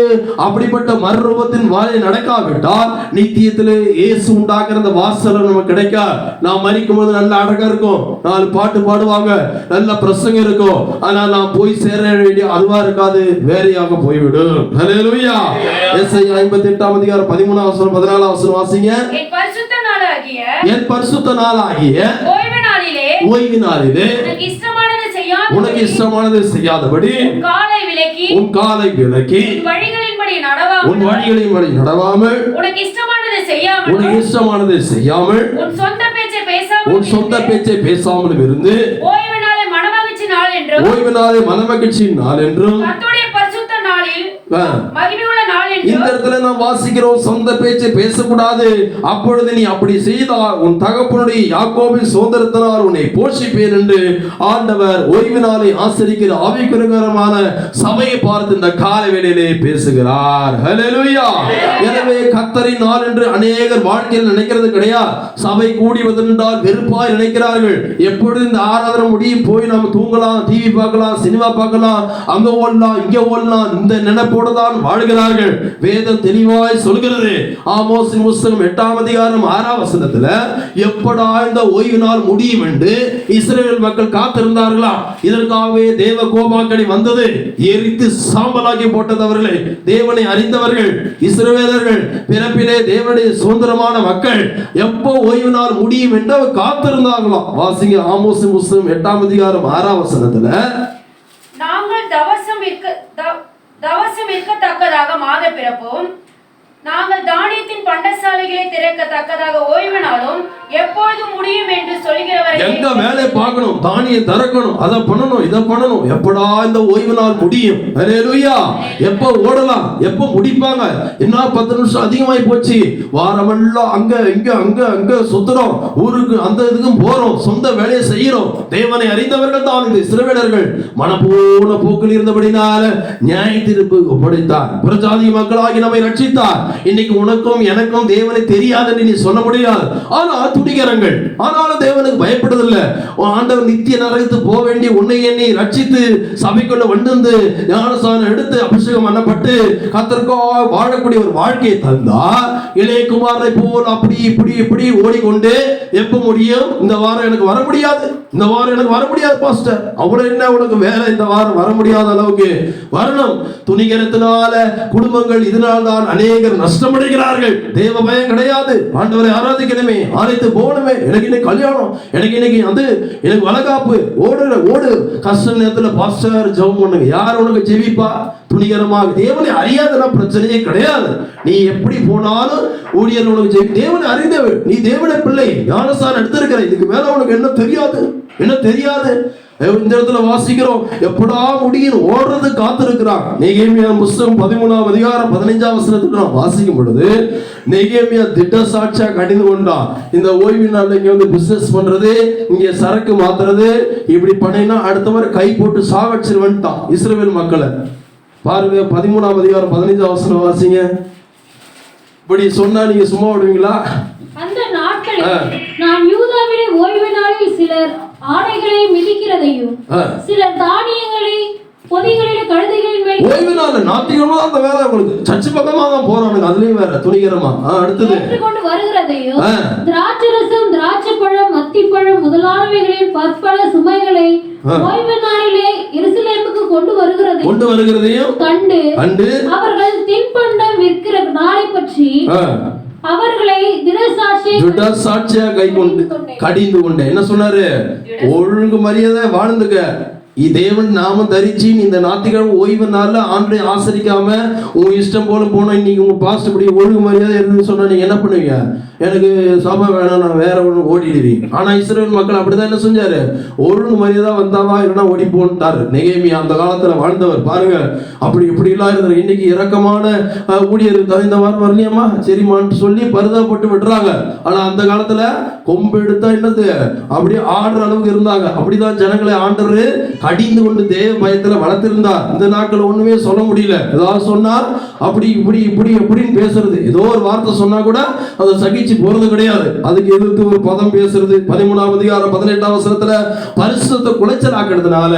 அப்படிப்பட்ட மறுரூபத்தின் வாழை நடக்காவிட்டால் நித்தியத்திலே இயேசு உண்டாக்குற அந்த வாசல் நமக்கு கிடைக்கா. நாம் மரிக்கும் போது நல்ல அடக்கம் இருக்கும், 4 பாட்டு பாடுவாங்க, நல்ல பிரசங்கம் இருக்கும். ஆனால் நாம் போய் சேர வேண்டிய அதுவா இருக்காது, வேறையாக போய்விடும். ஹல்லேலூயா. ஏசாயா 58ஆம் அதிகாரம் 13ஆம் வசனம் 14ஆம் வசனம் வாசிங்க. என் பரிசுத்த நாளாகிய ஓய்வு நாளிலே உனக்கு இஷ்டமானதை செய்யாதபடி உன் காலை விலக்கி உன் வழிகளின்படி நடவாமல் உனக்கு இஷ்டமானதை செய்யாமல் உன் சொந்த பேச்சை பேசாமல் இருந்து ஓய்வு நாளை மனமகிழ்ச்சியின் நாள் என்றும் இந்த இடத்துல நாம் வாசிக்கிறோம், சொந்த பேச்சை பேசக்கூடாது. அப்பொழுது நீ அப்படி செய்தால் உன் தகப்பனுடைய யாக்கோபின் சுதந்திரத்தினால் உன்னை போஷிப்பேன் என்று ஆண்டவர் ஓய்வு நாளை ஆசரிக்கிற ஆவிக்குரியமான சபையை பார்த்து இந்த கால வேளையிலே பேசுகிறார். ஹல்லேலூயா. எனவே கர்த்தரின் நாள் என்று அநேகர் வாழ்க்கையில் நினைக்கிறது கிடையாது. சபை கூடி வந்தால் வெறுப்பாய் நினைக்கிறார்கள். எப்பொழுது இந்த ஆராதனை முடியும் போய் நம்ம தூங்கலாம், டிவி பார்க்கலாம், சினிமா பார்க்கலாம், அங்க ஓடலாம், இங்க ஓடலாம், இந்த நினைப்போடு தான் வாழ்கிறார்கள். வேதம் தெளிவாய் சொல்கிறது. ஆமோஸின் புத்தகம் 8ஆம் அதிகாரம் 6ஆம் வசனத்துல எப்படா இந்த ஓய்வு நாள் முடியும் என்று இஸ்ரவேல் மக்கள் காத்திருந்தார்களா? இதற்காகவே தேவ கோபாக்கடி வந்தது. எரித்து சாம்பலாக்கி போட்டதவர்களே, தேவனை அறிந்தவர்கள் இஸ்ரவேலர்கள், பிறப்பிலே தேவனுடைய சுதந்திரமான மக்கள் எப்போ ஓய்வு நாள் முடியும் என்று காத்திருந்தார்களாம். வாசிங்க ஆமோஸின் புத்தகம் 8ஆம் அதிகாரம் 6ஆம் வசனத்துல, நாங்கள் தவசம் இருக்கத்தக்கதாக மாத பிறப்போம், நாங்கள் தானியத்தின் பண்டசாலைகளை திறக்கத்தக்கதாக ஓய்வு நாளும் எப்பொழுது முடியும் என்று சொல்கிறவரை எங்க வேலை பார்க்கணும், தானியம் திறக்கணும், அதை பண்ணணும், இதை பண்ணணும், எப்படா இந்த ஓய்வு நாள் முடியும்? ஹல்லேலூயா. எப்ப ஓடலாம், எப்ப முடிப்பாங்க? என்ன 10 நிமிஷம் அதிகமாய் போச்சு, வாரமெல்லாம் அங்க இங்க அங்க அங்க சுத்துறோம், ஊருக்கு அந்த இதுக்கும் போறோம், சொந்த வேலையை செய்யறோம். தேவனை அறிந்தவர்கள் தான் இந்த இஸ்ரவேலர்கள் மனப்போன போக்கில் இருந்தபடினால நியாய தீர்ப்பு ஒப்படைத்தார். புறஜாதி மக்களாகி நம்மை ரட்சித்தார். இன்னைக்கு உனக்கும் எனக்கும் தேவனை தெரியாதுன்னு நீ சொல்ல முடியாது. ஆனால் துணிகரங்கள், ஆனாலும் தேவனுக்கு பயப்படுதில்லை. ஆண்டவர் நித்திய நரகத்துக்கு போக வேண்டிய உன்னை என்னை ரட்சித்து சபைக்குள்ள வந்து ஞானஸ்நானம் எடுத்து அபிஷேகம் பண்ணப்பட்டு கர்த்தருக்காக வாழக்கூடிய ஒரு வாழ்க்கையை தந்தா இளையகுமாரை போல் அப்படி இப்படி இப்படி ஓடிக்கொண்டு எப்ப முடியும்? இந்த வாரம் எனக்கு வர முடியாது, இந்த வாரம் எனக்கு வர முடியாது பாஸ்டர், அவ்வளவு என்ன உனக்கு வேலை, இந்த வாரம் வர முடியாத அளவுக்கு வரணும். துணிகரத்தினால குடும்பங்கள் இதனால்தான் அநேகர் நஷ்டமடைகிறார்கள். தேவ பயம் கிடையாது. ஆண்டவரை ஆராதிக்கணுமே, ஆலயத்து போகணுமே, எனக்கு இன்னைக்கு கல்யாணம், எனக்கு இன்னைக்கு அது, எனக்கு வளகாப்பு, ஓடு கஷ்ட நேரத்துல பாஸ்டர் ஜெபம் பண்ணுங்க. யார் உனக்கு ஜெபிப்பா? துணிகரமாக தேவனை அறியாதனா பிரச்சனையே கிடையாது. நீ எப்படி போனாலும் ஊழியர் உனக்கு ஜெபி, தேவனை அறிந்தவள், நீ தேவனை பிள்ளை, ஞானஸ்நானம் எடுத்திருக்கிற, இதுக்கு மேல உனக்கு என்ன தெரியாது, என்ன தெரியாது? இந்த இடத்துல வாசிக்கிறோம், எப்படா முடியும் ஓடுறது காத்திருக்கிறான். நெகேமியா புத்தகம் 13ஆம் அதிகாரம் 15ஆம் வசனத்துல நாம் வாசிக்கும் பொழுது நெகேமியா திட்ட சாட்சியா கடிந்து கொண்டான். இந்த ஓய்வு நாள்ல இங்க வந்து பிசினஸ் பண்றது, இங்க சரக்கு மாத்துறது, இப்படி பண்ணினா அடுத்தவரை கை போட்டு சாவச்சிருவன்ட்டான் இஸ்ரவேல் மக்களை. பாருங்க 13ஆம் அதிகாரம் 15ஆம் வசனம் வாசிங்க. இப்படி சொன்னா நீங்க சும்மா விடுவீங்களா? அந்த நாட்களில் நான் யூதாவிலே ஓய்வு நாளில் சிலர் ஆடைகளை மிதிக்கிறதையும் சிலர் தானியங்களை பொதிகளில் கழுதைகளின் மேல் ஓய்வு நாள் நாத்திகமா அந்த வேலை உங்களுக்கு சர்ச்சு பக்கமா தான் போறானுங்க, அதுலயும் வேற துணிகரமா அடுத்தது கொண்டு வருகிறதையும் திராட்சரசம், திராட்சைப்பழம், அத்திப்பழம் முதலானவைகளின் பற்பல சுமைகளை ஓய்வு நாளிலே எருசலேமுக்கு கொண்டு வருகிறதையும் கண்டு அவர்கள் தின்பண்டம் விற்கிற நாளை பற்றி அவர்களை திடசாட்சியா கை கொண்டு கடிந்து கொண்டு என்ன சொன்னாரு? ஒழுங்கு மரியாதை வாழ்ந்துக்க, தேவன் நாம தரிச்சு இந்த ஞாயிற்றுக்கிழமை ஓய்வு நாள்ல ஆண்டை ஆசரிக்காம உங்க இஷ்டம் போல போனா இன்னைக்கு உங்க பாஸ்ட் இப்படி ஒழுங்கு மரியாதை இருந்துன்னு சொன்னா நீங்க என்ன பண்ணுவீங்க? எனக்கு சபை வேணாம், நான் வேற ஒன்று ஓடிடுவீங்க. ஆனா இஸ்ரவேல் மக்கள் அப்படிதான் என்ன செஞ்சாரு? ஒழுங்கு மரியாதை வந்தாவா இல்லைன்னா ஓடி போன்ட்டாரு. நெகேமியா அந்த காலத்துல வாழ்ந்தவர் பாருங்க. அப்படி இப்படி எல்லாம் இருந்தார். இன்னைக்கு இரக்கமான ஊழியர் இந்த வாரம் வரலையாமா சரிமான்னு சொல்லி பரிதாபப்பட்டு விடுறாங்க. ஆனா அந்த காலத்துல கொம்பு எடுத்தா என்னது அப்படியே ஆடுற அளவுக்கு இருந்தாங்க. அப்படிதான் ஜனங்களை ஆண்டவர் கடிந்து கொண்டு தேவ பயத்துல வளர்த்திருந்தார். இந்த நாட்கள் ஒண்ணுமே சொல்ல முடியல. ஏதாவது சொன்னா அப்படி இப்படி இப்படி எப்படின்னு பேசுறது. ஏதோ ஒரு வார்த்தை சொன்னா கூட அதை சகிச்சு போறது கிடையாது. அதுக்கு எதிர்த்து ஒரு பதம் பேசுறது. 13ஆம் அதிகாரம் 18ஆம் வசனத்துல பரிசுத்தத்தை குலைச்சல் ஆக்கிறதுனால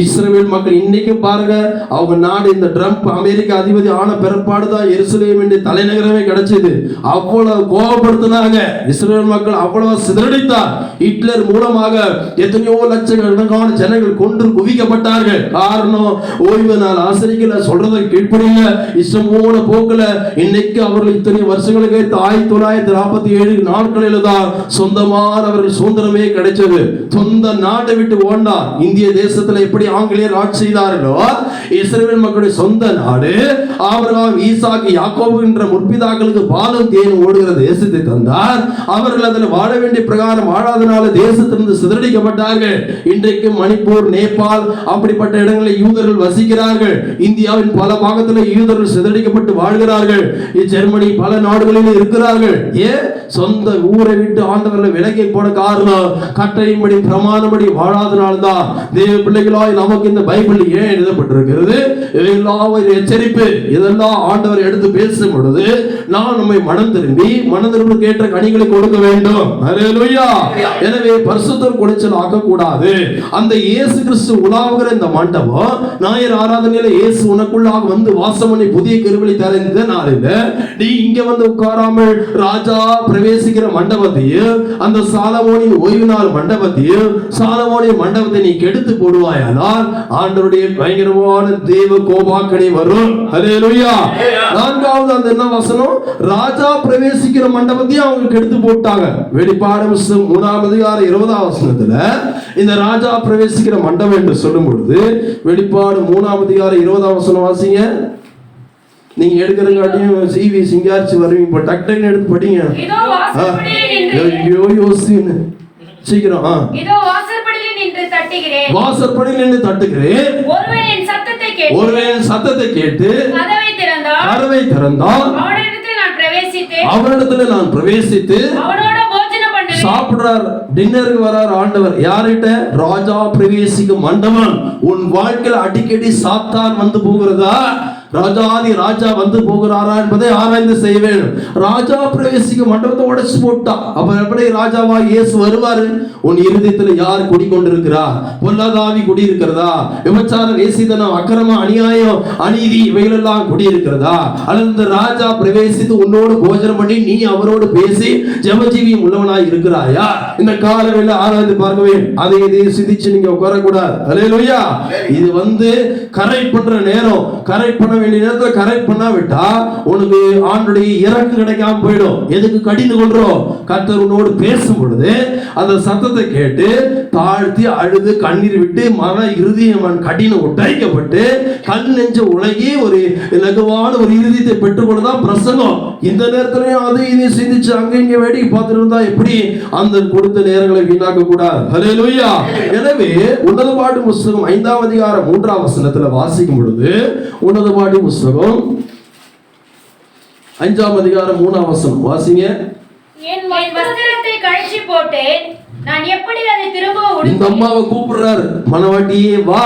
இஸ்ரவேல் மக்கள் இன்னைக்கு பாருங்க, அவங்க நாடு இந்த ட்ரம்ப் அமெரிக்க அதிபதி ஆன பிறப்பாடுதான் எருசலேம் என்ற தலைநகரமே கிடைச்சது. அவ்வளவு கோபப்படுத்தினாங்க இஸ்ரவேல் மக்கள், அவ்வளவு சிதறடித்தார். ஹிட்லர் மூலமாக எத்தனையோ லட்சக்கணக்கான ஜனங்கள் கொண்டு குவிக்கப்பட்டார்கள். காரணம் ஓய்வு நாள் ஆசிரியர்கள சொல்றதை கீழ்ப்படியில இஷ்டம் போன போக்கல. இன்னைக்கு அவர்கள் இத்தனை வருஷங்களுக்கு 1947 நாட்களில் தான் சொந்தமானவர்கள் சுதந்திரமே கிடைச்சது. சொந்த நாட்டை விட்டு ஓண்டார். இந்திய தேசத்துல எப்படி ஆங்கிலேயர் ஆட்சி செய்தார்களோ இஸ்ரவேல் மக்களுடைய சொந்த நாடு ஆபிரகாம் ஈசாக்கு யாக்கோபு என்ற முற்பிதாக்களுக்கு பாலும் தேனும் ஓடுகிற தேசத்தை தந்தார். அவர்கள் அதில் வாழ வேண்டிய பிரகாரம் வாழாதனால தேசத்திலிருந்து சிதறடிக்கப்பட்டார்கள். இன்றைக்கு மணிப்பூர், நேபாள் அப்படிப்பட்ட இடங்களில் யூதர்கள் வசிக்கிறார்கள். இந்தியாவின் பல பாகத்தில் யூதர்கள் சிதறடிக்கப்பட்டு வாழ்கிறார்கள். ஜெர்மனி பல நாடுகளில் இருக்கிறார்கள். ஏன்? சொந்த ஊரை விட்டு ஆண்டவர்களை விலகி போன காரணம் கட்டளையின்படி பிரமாணப்படி வாழாதனால்தான். தேவ பிள்ளைகளாய் நமக்கு இந்த பைபிள் ஏன் எழுதப்பட்டிருக்கிறது? இதெல்லாம் ஒரு எச்சரிப்பு. இதெல்லாம் ஆண்டவர் எடுத்து பேசும் பொழுது நான் நம்மை மனம் திரும்பி கேட்ட கனிகளை கொடுக்க வேண்டும். ஹல்லேலூயா. எனவே பரிசுத்தர் குலைச்சல் ஆக்கக்கூடாது. அந்த இயேசு கிறிஸ்து உலாவுகிற இந்த மண்டபம் ஞாயிறு ஆராதனையில இயேசு உனக்குள்ளாக வந்து வாசம் பண்ணி புதிய கிருபையை தர இந்த நாளில் நீ இங்க வந்து உட்காராமல் ராஜா பிரவேசிக்கிற மண்டபத்தையும் அந்த சாலமோனின் ஓய்வு நாள் மண்டபத்தையும் சாலமோனின் மண்டபத்தை நீ கெடுத்து போடுவாயானால் ஆண்டவருடைய பயங்கரமான தேவ கோபாக்கணி வரும். ஹல்லேலூயா. நான்காவது அந்த என்ன வசனம்? ராஜா பிரவேசிக்கிற மண்டபத்தையும் அவங்க கெடுத்து போட்டாங்க. வெளிப்பாடு 3ஆம் அதிகாரம் 20ஆம் வசனத்துல இந்த ராஜா பிரவேசிக்கிற மண்டபம் என்று சொல்லும் பொழுது வெளிப்பாடு 3ஆம் அதிகாரம் 20ஆம் வசனம் வாசிங்க. நீங்க எடுக்கிறங்காட்டியும் சிவி சிங்காரிச்சு வருவீங்க. இப்ப டக்குன்னு எடுத்து படிங்க. சீக்கிரம். வாசற்படியில் நின்று தட்டுகிறேன். ஒருவன் சத்தத்தை கேட்டு கதவை திறந்தால் அவரிடத்தில் நான் பிரவேசித்து சாப்பிடுறார். டின்னருக்கு வரார் ஆண்டவர். யார்கிட்ட? ராஜா பிரவேசிக்கும் மண்டபம். உன் வாழ்க்கையில் அடிக்கடி சாத்தான் வந்து போகிறதா? ராஜாதி ராஜா வந்து போகிறாரா என்பதை ஆராய்ந்து செய்ய வேண்டும். ராஜா பிரவேசிக்கும் மண்டபத்தை உடைச்சு போட்டா அப்ப எப்படி ராஜாவா இயேசு வருவாரு? உன் இருதயத்துல யார் குடிக்கொண்டிருக்கிறார்? பொல்லாதாவி குடியிருக்கிறதா? விபச்சார, வேசித்தனம், அக்கிரமம், அநியாயம், அநீதி இவைகளெல்லாம் குடியிருக்கிறதா? அல்லது ராஜா பிரவேசித்து உன்னோடு போஜனம் பண்ணி நீ அவரோடு பேசி ஜெபஜீவியம் உள்ளவனாய் இருக்கிறாயா? இந்த காலவேளை ஆராய்ந்து பார்க்கவே. அதை இதை சிந்திச்சு நீங்க உட்காரக்கூடாது. ஹல்லேலூயா. இது வந்து கரெக்ட் பண்ற நேரம். கரெக்ட் பண்ண வேண்டிய நேரத்துல கரெக்ட் பண்ணாவிட்டா உனக்கு ஆண்டுடைய இறக்கு கிடைக்காம போயிடும். எதுக்கு கடிந்து கொள்றோம்? கர்த்தர் உன்னோடு பேசும் பொழுது அந்த சத்தத்தை கேட்டு தாழ்த்தி அழுது கண்ணீர் விட்டு மன இருதயம் கடின உடைக்கப்பட்டு கண் நெஞ்ச உலகி ஒரு இலகுவான ஒரு இருதயத்தை பெற்றுக்கொண்டுதான் பிரசங்கம். இந்த நேரத்திலையும் அது இதை சிந்திச்சு அங்க இங்க வேடிக்கை பார்த்துட்டு இருந்தா எப்படி? அந்த கொடுத்த நேரங்களை வீணாக்க கூடாது. ஹல்லேலூயா. எனவே உன்னத பாட்டு புஸ்தகம் 5ஆம் அதிகாரம் 3ஆம் வசனத்துல வாசிக்கும் பொழுது உன்னத பாட்டு புஸ்தகம் 5ஆம் அதிகாரம் 3ஆம் வசனம் வாசிங்க. என் வஸ்திரத்தை கழற்றி போட்டேன், நான் எப்படி அதை திரும்ப உடுத்துவேன்? இந்த அம்மாவை கூப்பிடுறாரு. மனவாட்டியே வா,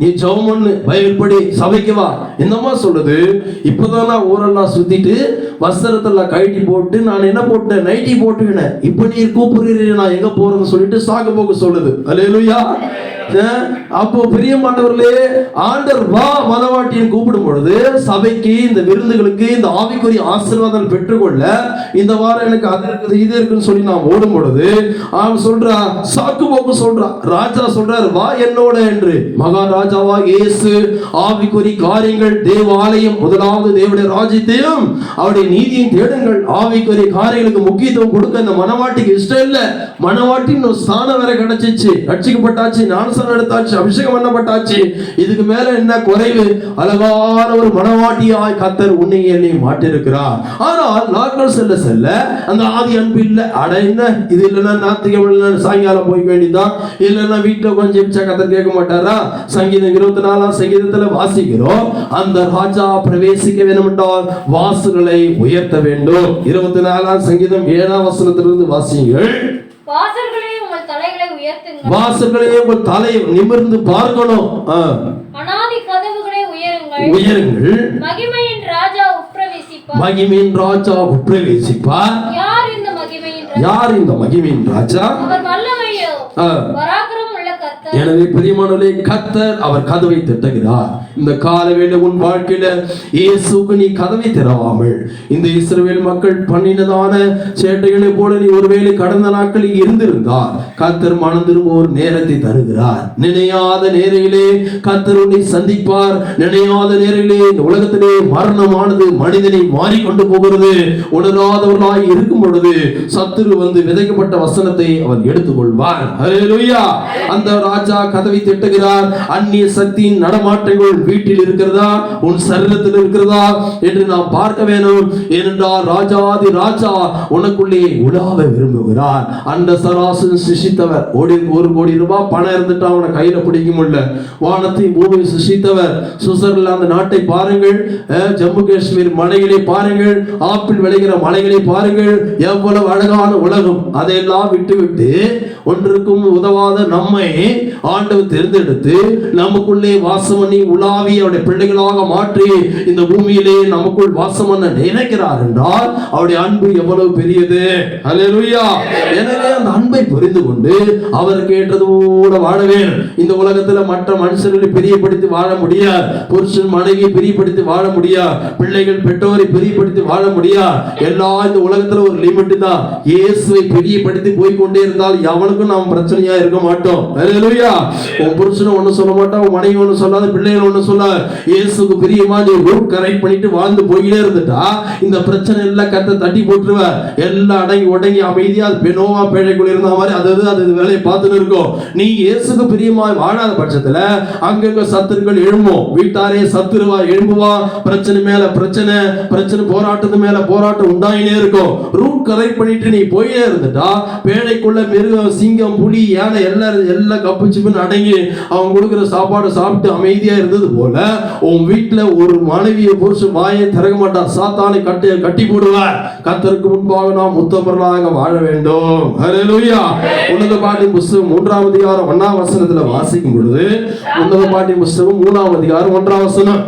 நீ ஜெபம் பண்ணு, பைபிள் படி, சபைக்கு வா. இந்த அம்மா சொல்லுது, இப்பதான் நான் ஊரெல்லாம் சுத்திட்டு வஸ்திரத்தெல்லாம் கழட்டி போட்டு நான் என்ன போட்டேன்? நைட்டி போட்டுக்கினேன். இப்ப நீ கூப்பிடுறீங்க, நான் எங்க போறேன்னு சொல்லிட்டு சாக்கு போக்கு சொல்லுது. அல்லேலூயா. அப்போ பிரியமானவர்களே, ஆண்டவர் வா மனவாட்டியின் கூப்பிடும் பொழுது சபைக்கு இந்த விருந்துகளுக்கு இந்த ஆவிக்குரிய ஆசீர்வாதம் பெற்றுக்கொள்ள இந்த வாரம் எனக்கு அது இருக்குது இது இருக்குன்னு சொல்லி நான் ஓடும் பொழுது அவன் சொல்றா, சாக்கு போக்கு சொல்றா. ராஜா சொல்றார், வா என்னோட என்று. மகாராஜாவா இயேசு ஆவிக்குரிய காரியங்கள், தேவாலயம், முதலாவது தேவனுடைய ராஜ்யத்தையும் அவருடைய நீதியும் தேடுங்கள். ஆவிக்குரிய காரியங்களுக்கு முக்கியத்துவம் கொடுக்க இந்த மனவாட்டிக்கு இஷ்டம் இல்லை. மனவாட்டின் ஒரு ஸ்தானம் வேற கிடைச்சிச்சு, ரட்சிக்கப்பட்டாச்சு, ஞானஸ்நானம் ஞானஸ்நானம் எடுத்தாச்சு, அபிஷேகம் பண்ணப்பட்டாச்சு, இதுக்கு மேல என்ன குறைவு? அழகான ஒரு மனவாட்டியாய் கர்த்தர் உன்னை என்னை மாட்டிருக்கிறார். ஆனால் நாட்கள் செல்ல செல்ல அந்த ஆதி அன்பு இல்ல. அட என்ன இது இல்லைன்னா ஞாயிற்றுக்கிழமை சாயங்காலம் போய் வேண்டியதான், இல்லைன்னா வீட்டுல கொஞ்சம் ஜெபிச்சா கர்த்தர் கேட்க மாட்டாரா? சங்கீதம் 24ஆம் சங்கீதத்துல வாசிக்கிறோம், அந்த ராஜா பிரவேசிக்க வேண்டும் என்றால் வாசல்களை உயர்த்த வேண்டும். 24ஆம் சங்கீதம் 7ஆம் வசனத்திலிருந்து வாசியுங்கள். வாசல்களே உங்கள் தலைகளை உயர்த்துங்கள், வாசல்களே உங்கள் தலையை நிமிர்ந்து பார்க்கணும். அநாதி கதவுகளை உயருங்கள், உயருங்கள். மகிமையின் ராஜா உட்பிரவேசிப்பார், மகிமையின் ராஜா உட்பிரவேசிப்பார். யார் இந்த மகிமையின் ராஜா? யார் இந்த மகிமையின் ராஜா? அவர் வல்லமையோ பராக்கிரமம் உள்ள கர்த்தர். எனவே பிரியமானவர்களே, கர்த்தர் அவர் கதவை தட்டுகிறார். இந்த காலவேளை உன் வாழ்க்கையில இயேசுக்கு நீ கதவை திறவாமல் இந்த இஸ்ரவேல் மக்கள் பண்ணினதான சேட்டைகளை போல நீ ஒருவேளை கடந்த நாட்களில் இருந்திருந்தால் கர்த்தர் மனம் திரும்ப ஒரு நேரத்தை தருகிறார். நினையாத நேரிலே கர்த்தர் உன்னை சந்திப்பார். நினையாத நேரிலே இந்த உலகத்திலே மரணமானது மனிதனை மாறிக்கொண்டு போகிறது. உணராதவர்களாய் இருக்கும் பொழுது சத்துரு வந்து விதைக்கப்பட்ட வசனத்தை அவன் எடுத்துக்கொள்வார். ஹல்லேலூயா. அந்த ராஜா கதவை தட்டுகிறார். அந்நிய சக்தியின் நடமாட்டங்கள் வீட்டில் இருக்கிறதா, உன் சரீரத்தில் இருக்கிறதா என்று நாம் பார்க்க வேண்டும். ஏனென்றால் ராஜாதி ராஜா உனக்குள்ளே உலாவ விரும்புகிறார். அந்த சராசரி சிருஷ்டித்தவர், 1 கோடி ரூபாய் பணம் இருந்துட்டா அவனை கையில பிடிக்க முடியல. வானத்தை பூமியை சிருஷ்டித்தவர். சுவிட்சர்லாந்து நாட்டை பாருங்கள், ஜம்மு காஷ்மீர் மலைகளை பாருங்கள், ஆப்பிள் விளைகிற மலைகளை பாருங்கள், எவ்வளவு அழகான உலகம். அதையெல்லாம் விட்டுவிட்டு ஒன்றுக்கும் உதவாத நம்மை ஆண்டவர் தேர்ந்தெடுத்து நமக்குள்ளே வாசம் பண்ணி உலாவி அவருடைய பிள்ளைகளாக மாற்றி இந்த பூமியிலே நமக்குள் வாசம் பண்ண நினைக்கிறார் என்றால் அவருடைய அன்பு எவ்வளவு பெரியது. ஹல்லேலூயா. எனவே அந்த அன்பை புரிந்து கொண்டு அவருக்கு ஏற்றது போல வாழ வேண்டும். இந்த உலகத்துல மற்ற மனுஷர்களை பிரியப்படுத்தி வாழ முடியாது. புருஷன் மனைவி பிரியப்படுத்தி வாழ முடியாது. பிள்ளைகள் பெற்றோரை பிரியப்படுத்தி வாழ முடியாது. எல்லாம் இந்த உலகத்துல ஒரு லிமிட் தான். இயேசுவை பிரியப்படுத்தி போய்கொண்டே இருந்தால் எவனுக்கும் நாம் பிரச்சனையா இருக்க மாட்டோம். ஹல்லேலூயா. உன் புருஷனும் ஒண்ணு சொல்ல மாட்டான், உன் மனைவி ஒண்ணு சொல்லாத, பிள்ளைகள் ஒண்ணு சொல்ல. இயேசுக்கு பிரியமா நீ ரூட் கரெக்ட் பண்ணிட்டு வாழ்ந்து போயிட்டே இருந்துட்டா இந்த பிரச்சனை எல்லாம் கர்த்தர் தட்டி போட்டுருவ. எல்லாம் அடங்கி உடங்கி அமைதியா பெனோவா பேழைக்குள்ள இருந்த மாதிரி அது வேலையை பார்த்துட்டு இருக்கும். நீ இயேசுக்கு பிரியமாய் வாழாத பட்சத்துல அங்கங்க சத்துருக்கள் எழும்பும். வீட்டாரே சத்துருவா எழும்புவா. பிரச்சனை மேல பிரச்சனை, பிரச்சனை போராட்டத்து மேல போராட்டம் உண்டாயினே இருக்கும். ரூட் கரெக்ட் பண்ணிட்டு நீ போயிட்டே இருந்துட்டா பேழைக்குள்ள மிருகம், சிங்கம், புலி, யானை எல்லாம் கப்புச்சுன்னு அடங்கி அவன் கொடுக்கிற சாப்பாடு சாப்பிட்டு அமைதியா இருந்தது போல உன் வீட்டுல ஒரு மனைவியை புருஷன் வாயை திறக்க மாட்டார். சாத்தானை கட்டி போடுவார். கர்த்தருக்கு முன்பாக நாம் உத்தமர்களாக வாழ வேண்டும். ஹல்லேலூயா. உன்னத பாட்டின் புஸ்தகம் 3ஆம் அதிகாரம் 1ஆம் வசனத்துல வாசிக்கும் பொழுது, உன்னத பாட்டின் புஸ்தகம் 3ஆம் அதிகாரம் 1ஆம் வசனம்,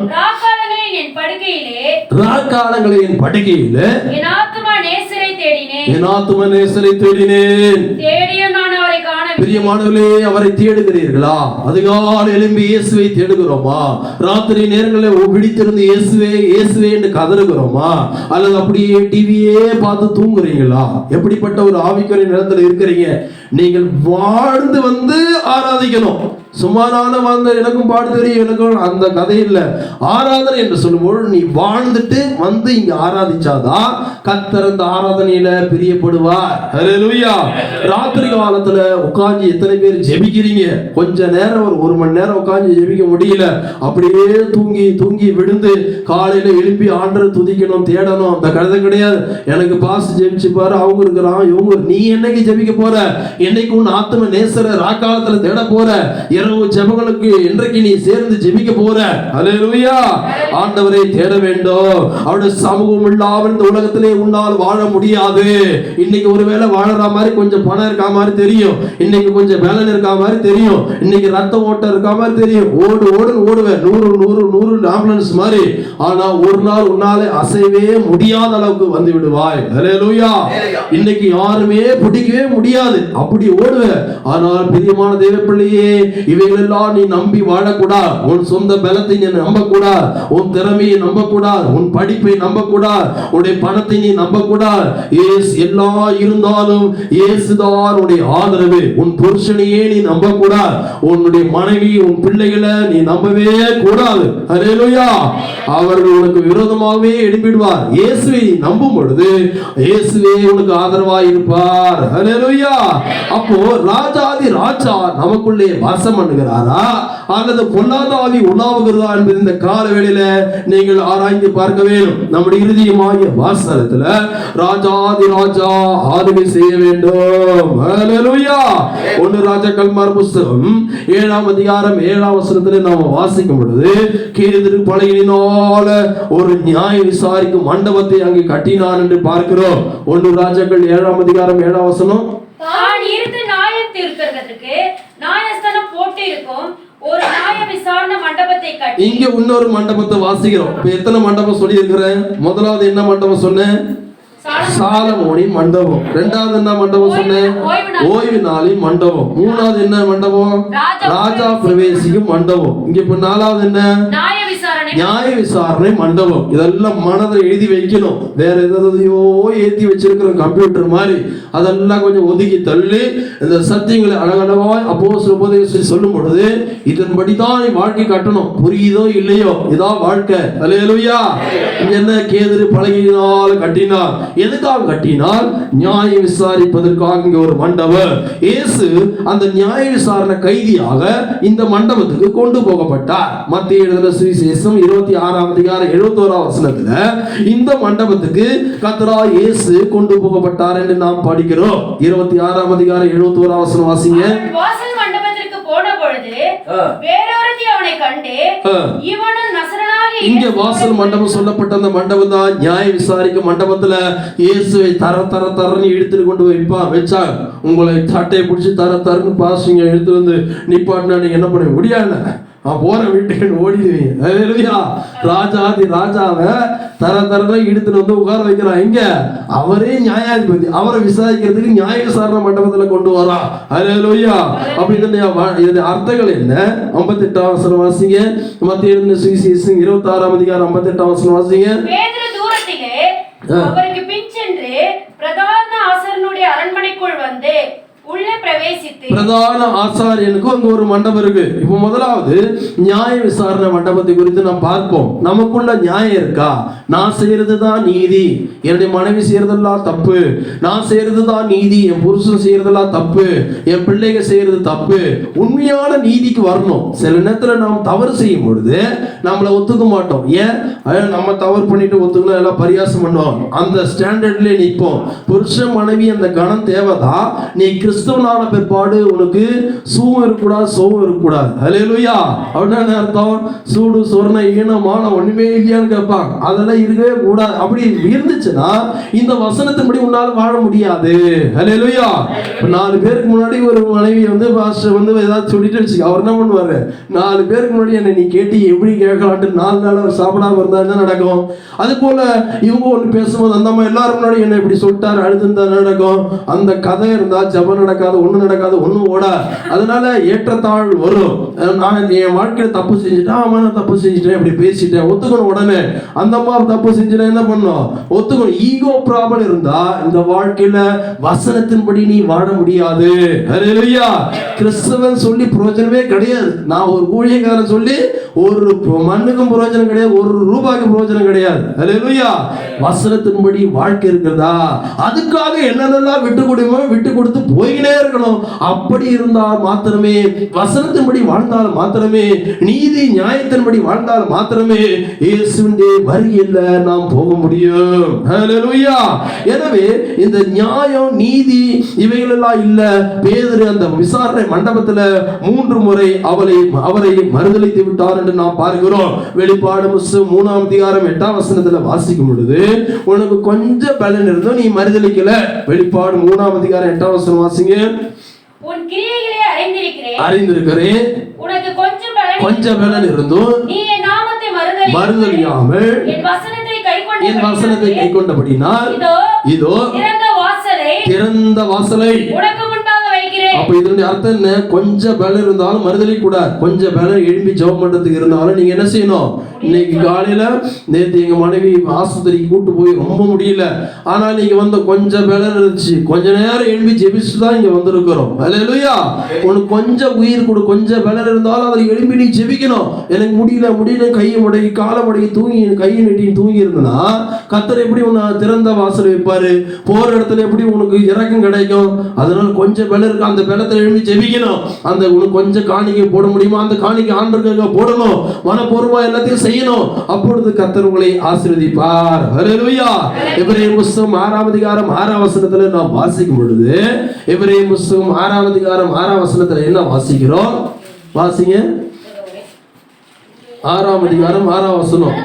ராக்காலங்களில் என் படுக்கையிலே என் ஆத்துமா நேசரை தேடினேன், என் ஆத்தும நேசரை தேடினேன். தேடியும் நான் அவரை காணவில்லை. பிரியமானவர்களே, அவரை தேடுகிறீர்களா? அதிகாலை எழும்பி இயேசுவை தேடுகிறோமா? ராத்திரி நேரங்களில் விழித்திருந்து இயேசுவே இயேசுவே என்று கதறுகிறோமா? அல்லது அப்படியே டிவியே பார்த்து தூங்குறீங்களா? எப்படிப்பட்ட ஒரு ஆவிக்குரிய நிலத்தில் இருக்கிறீங்க? நீங்கள் வாழ்ந்து வந்து ஆராதிக்கணும். சுமாரான வாழ்ந்த எனக்கும் பாடு தெரியும், எனக்கும் அந்த கதை இல்லை. ஆராதனை என்று சொல்லும்போது நீ வாழ்ந்துட்டு வந்து இங்க ஆராதிச்சாதான் கர்த்தர் அந்த ஆராதனையில பிரியப்படுவார். ஹல்லேலூயா. ராத்திரி காலத்துல உட்கார்ந்து எத்தனை பேர் ஜெபிக்கிறீங்க? கொஞ்ச நேரம் ஒரு மணி நேரம் உட்கார்ந்து ஜெபிக்க முடியல. அப்படியே தூங்கி தூங்கி விழுந்து காலையில எழுப்பி ஆண்டரை துதிக்கணும், தேடணும். அந்த கதை கிடையாது. எனக்கு பாஸ் ஜெபிச்சு பாரு, அவங்க இருக்கிறான், இவங்க. நீ என்னைக்கு ஜெபிக்க போற? என்னைக்கு உன் ஆத்தும நேசர ராக்காலத்துல தேட போற? இரவு ஜெபங்களுக்கு என்றைக்கு நீ சேர்ந்து ஜெபிக்க போற? ஹல்லேலூயா. ஆண்டவரை தேட வேண்டும். அவருடைய சமூகம் இல்லாமல் இந்த உலகத்திலே உன்னால் வாழ முடியாது. இன்னைக்கு ஒருவேளை வாழற மாதிரி கொஞ்சம் பணம் இருக்கா மாதிரி தெரியும், இன்னைக்கு கொஞ்சம் பேலன் இருக்கா மாதிரி தெரியும், இன்னைக்கு ரத்த ஓட்டம் இருக்கா மாதிரி தெரியும். ஓடுவேன் 100 ஆம்புலன்ஸ் மாதிரி. ஆனா ஒரு நாள் உன்னாலே அசைவே முடியாத அளவுக்கு வந்து விடுவாய். ஹல்லேலூயா. இன்னைக்கு யாருமே பிடிக்கவே முடியாது, அப்படி ஓடுவேன். ஆனால் பிரியமான தேவ பிள்ளையே, இவைகளெல்லாம் நீ நம்பி வாழக்கூடாது. உன் சொந்த பலத்தை நீ நம்பக்கூடாது, உன் திறமையை நம்பக்கூடாது, உன் படிப்பை நம்பக்கூடாது, உன்னுடைய பணத்தை நீ நம்பக்கூடாது. எல்லாம் இருந்தாலும் இயேசுதான் உன்னுடைய ஆதரவு. உன் புருஷனையே நீ நம்பக்கூடாது, உன்னுடைய மனைவி, உன் பிள்ளைகளை நீ நம்பவே கூடாது. ஹல்லேலூயா. அவர்கள் உனக்கு விரோதமாகவே எழுப்பிடுவார். இயேசுவை நம்பும் பொழுது இயேசுவே உனக்கு ஆதரவாய் இருப்பார். ஹல்லேலூயா. அப்போ ராஜாதி ராஜா நமக்குள்ளே வாசம் பண்ணுகிறாரா அல்லது பொல்லாத ஆவி உலாவுகிறதா என்பது இந்த கால வேளையில நீங்கள் ஆராய்ந்து பார்க்க வேண்டும். நம்முடைய இருதயமாகிய வாசலத்துல ராஜாதி ராஜா ஆளுகை செய்ய வேண்டும். ஹல்லேலூயா. 1 ராஜாக்கள்மார் புஸ்தகம் 7ஆம் அதிகாரம் 7ஆம் வசனத்துல நாம வாசிக்கும் பொழுது, கேதுரு பலகையினால ஒரு நியாய விசாரிக்கும் மண்டபத்தை அங்கே கட்டினான் என்று பார்க்கிறோம். 1 ராஜாக்கள் 7ஆம் அதிகாரம் 7ஆம் வசனம். தான் இருந்து நியாயம் தீர்க்கிறதுக்கு நியாயஸ்தானம் போட்டு இருக்கும் ஒரு நியாய விசாரணை மண்டபத்தை கட்டி. இங்க இன்னொரு மண்டபத்தை வாசிக்கிறோம். இப்ப எத்தனை மண்டபம் சொல்லி இருக்கிறேன்? முதலாவது என்ன மண்டபம் சொன்னேன்? சாலமோனின் மண்டபம். இரண்டாவது என்ன மண்டபம் சொன்னேன்? ஓய்வு நாளின் மண்டபம். மூணாவது என்ன மண்டபம்? ராஜா பிரவேசிக்கும் மண்டபம். இங்க இப்ப நாலாவது என்ன? நியாய விசாரணை மண்டபம். இதெல்லாம் மனதில் எழுதி வைக்கணும். வேற எதையோ ஏற்றி வச்சிருக்கிற கம்ப்யூட்டர் மாதிரி அதெல்லாம் கொஞ்சம் ஒதுக்கி தள்ளி இந்த சத்தியங்களை அழகழகாய் அப்போஸ்தலர் உபதேசம் சொல்லும் பொழுது இதன்படிதான் நீ வாழ்க்கை கட்டணும். புரியுதோ இல்லையோ, இதான் வாழ்க்கை. அல்லேலூயா. என்ன கேதுரு பலகையினால் கட்டினார். எதுக்காக கட்டினால்? நியாய விசாரிப்பதற்காக இங்க ஒரு மண்டபம். இயேசு அந்த நியாய விசாரணை கைதியாக இந்த மண்டபத்துக்கு கொண்டு போகப்பட்டார். மத்திய எழுதின சுவிசேஷம் 26ஆம் அதிகாரம் 71ஆம் வசனத்துல இந்த மண்டபத்துக்கு கர்த்தராகிய இயேசு கொண்டு போகப்பட்டார் என்று நாம் படிக்கிறோம். 26ஆம் அதிகாரம் 71ஆம் வசனம் வாசிங்க. வாசல் மண்டபத்திற்கு போன பொழுது வேறொருத்தி அவனை கண்டு, இவனும் நசரனாகிய இங்க வாசல் மண்டபம் சொல்லப்பட்ட அந்த மண்டபம் தான் நியாய விசாரிக்கும் மண்டபத்துல இயேசுவை தரன்னு எடுத்துட்டு கொண்டு வச்சா உங்களை சட்டையை பிடிச்சி தரன்னு பாசிங்க எடுத்து வந்து நிப்பாட்டினா நீங்க என்ன பண்ண முடியாது? போற வீட்டுக்கு ஓடிடுவீங்க. அல்லேலூயா. ராஜாதி ராஜாவை தரன்னு எடுத்துட்டு வந்து உட்கார வைக்கிறான். எங்க? அவரே நியாயாதிபதி. அவரை விசாரிக்கிறதுக்கு நியாய விசாரணை மண்டபத்துல கொண்டு வரா. அல்லேலூயா. அப்ப இதனுடைய அர்த்தங்கள் என்ன? 58ஆம் வசனம் வாசிங்க. மத்திய எழுதின சுவிசேஷம் 26ஆம் அதிகாரம் 58ஆம் வசனம் வாசிங்க. பேதுரு தூரத்திலே அவருக்கு பின் சென்று பிரதான ஆசாரியனுடைய அரண்மனைக்குள் வந்து உள்ளே பிரவேசித்து. பிரதான ஆசாரியனுக்கு அங்க ஒரு மண்டபம் இருக்கு. இப்போ முதலாவது நியாய விசாரணை மண்டபத்தை குறித்து நாம் பார்ப்போம். நமக்குள்ள நியாயம் இருக்கா? நான் செய்யறதுதான் நீதி, என்னுடைய மனைவி செய்யறதெல்லாம் தப்பு, நான் செய்யறதுதான் நீதி, என் புருஷன் செய்யறதெல்லாம் தப்பு, என் பிள்ளைங்க செய்யறது தப்பு. உண்மையான நீதிக்கு வரணும். சில நேரத்துல நாம் தவறு செய்யும் பொழுது நம்மளை ஒத்துக்க மாட்டோம். ஏன்? நம்ம தவறு பண்ணிட்டு ஒத்துக்கணும், எல்லாம் பரியாசம் பண்ணுவோம். அந்த ஸ்டாண்டர்ட்லயே நிற்போம். புருஷன் மனைவி அந்த கணம் தேவைதான். நீ கிறிஸ்தவனான பிற்பாடு உனக்கு சூவும் இருக்கக்கூடாது, சோவும் இருக்கக்கூடாது. அல்லேலூயா. அப்படின்னா அர்த்தம் சூடு சொர்ண ஈனமான ஒண்ணுமே இல்லையான்னு கேட்பாங்க. அதெல்லாம் இருக்கவே கூடாது. அப்படி இருந்துச்சுன்னா இந்த வசனத்தின்படி உன்னால வாழ முடியாது. அல்லேலூயா. 4 பேருக்கு முன்னாடி ஒரு மனைவி வந்து பாஸ்டர் வந்து ஏதாவது சொல்லிட்டு வச்சுக்க, அவர் என்ன பண்ணுவாரு? 4 பேருக்கு முன்னாடி என்ன நீ கேட்டு எப்படி கேட்கலான்ட்டு 4 நாள் அவர் சாப்பிடாம இருந்தா என்ன நடக்கும்? அது போல இவங்க ஒன்று பேசும்போது அந்த அம்மா எல்லாரும் முன்னாடி என்ன இப்படி சொல்லிட்டாரு அழுதுந்தா நடக்கும். அந்த கதை இருந்தா ஜபம் நடக்காது, ஒன்றும் நடக்காது, ஒன்றும் ஓடா. அதனால ஏற்றத்தாழ் வரும். நான் என் வாழ்க்கையில தப்பு செஞ்சுட்டேன், ஆமா நான் தப்பு செஞ்சுட்டேன், இப்படி பேசிட்டேன், ஒத்துக்கணும். உடனே அந்த அம்மா தப்பு செஞ்சுட்டேன் என்ன பண்ணும்? ஒத்துக்கணும். ஈகோ ப்ராப்ளம் இருந்தா இந்த வாழ்க்கையில வசனத்தின்படி நீ வாழ முடியாது. அல்லேலூயா. கிறிஸ்தவன் சொல்லி பிரயோஜனமே கிடையாது. நான் ஒரு ஊழியக்காரன் சொல்லி ஒரு மண்ணுக்கும் பிரயோஜனம் கிடையாது, ₹1 பிரயோஜனம் கிடையாது. அல்லேலூயா. வசனத்தின்படி வாழ்க்கை இருக்கிறதா? அதுக்காக என்னென்னலாம் விட்டு கொடுமோ விட்டு கொடுத்து போயினே இருக்கணும். அப்படி இருந்தால் மாத்திரமே, வசனத்தின்படி வாழ்ந்தால் மாத்திரமே, நீதி நியாயத்தின்படி வாழ்ந்தால் மாத்திரமே இயேசுவின் வருகையில் நாம் போக முடியும். ஹல்லேலூயா. எனவே இந்த நியாயம் நீதி இவைகள் எல்லாம் இல்ல. பேதுரு அந்த விசாரணை மண்டபத்துல 3 முறை அவரை மறுதலித்து விட்டார் என்று நாம் பார்க்கிறோம். வெளிப்பாடு புத்தகம் 3ஆம் அதிகாரம் 8ஆம் வசனத்துல வாசிக்கும் பொழுது உனக்கு கொஞ்சம் பலன் இருந்தோ நீ மறுதலிக்கல. வெளிப்பாடு 3ஆம் அதிகாரம் 8ஆம் வசனம் வாசிங்க. உன் கிரியைகளை அறிந்திருக்கிறேன், உனக்கு கொஞ்சம் பலன் இருந்தும் நீ என் நாமத்தை மறுதலியாமல் என் வசனத்தை கைக்கொண்டபடினால் இதோ திறந்த வாசலை உனக்கு முன்பாக வைக்கிறேன். அப்ப இதனுடைய அர்த்தம் என்ன? கொஞ்சம் பலன் இருந்தாலும் மறுதலிக்க கூடாது. கொஞ்சம் பலன் எழுப்பி ஜெபம் பண்றதுக்கு இருந்தாலும் நீங்க என்ன செய்யணும்? இன்னைக்கு காலையில நேற்று எங்க மனைவி ஆஸ்பத்திரிக்கு கூட்டு போய் ரொம்ப முடியல, ஆனா நீங்க வந்த கொஞ்சம் பலன் இருந்துச்சு, கொஞ்ச நேரம் எழுப்பி ஜெபிச்சுட்டு தான் இங்க வந்திருக்கிறோம். அல்லேலூயா. உனக்கு கொஞ்சம் உயிர் கொடு, கொஞ்சம் பலன் இருந்தாலும் அதை எழுப்பி நீ ஜெபிக்கணும். எனக்கு முடியல கையை முடக்கி காலை முடக்கி தூங்கி கையை நெட்டி தூங்கி இருந்தனா கர்த்தர் எப்படி உன்னை திறந்த வாசல் வைப்பாரு? போற இடத்துல எப்படி உனக்கு இறக்கம் கிடைக்கும்? அதனால கொஞ்சம் பலன் இருக்கு. அந்த பலத்தை எழுப்பி ஜெபிக்கணும். அந்த கொஞ்சம் காணிக்கை போட முடியுமா, அந்த காணிக்கை ஆண்டவருக்காக போடணும். மனப்பூர்வமா எல்லாத்தையும் செய்யணும். அப்பொழுது கர்த்தர் உங்களை ஆசீர்வதிப்பார். ஹல்லேலூயா. எபிரேயர் புத்தகம் 6ஆம் அதிகாரம் 6ஆம் வசனத்துல நாம் வாசிக்கும் பொழுது, எபிரேயர் புத்தகம் 6ஆம் அதிகாரம் 6ஆம் வசனத்துல என்ன வாசிக்கிறோம்? வாசிங்க. 6ஆம் அதிகாரம் 6ஆம் வசனம்.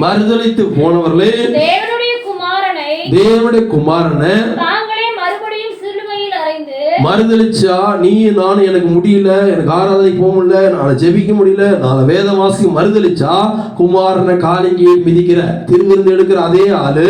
மறுதலித்து போனவர்களே தேவனுடைய குமாரனை மறுதலிச்சா, நீ நானும் எனக்கு முடியல, எனக்கு ஆராதனை போக முடியல, நான் ஜெபிக்க முடியல, நான் வேதம் வாசிக்க மறுதலிச்சா, குமாரனை காலிங்கீழ் மிதிக்கிற திருவிருந்து எடுக்கிற அதே ஆளு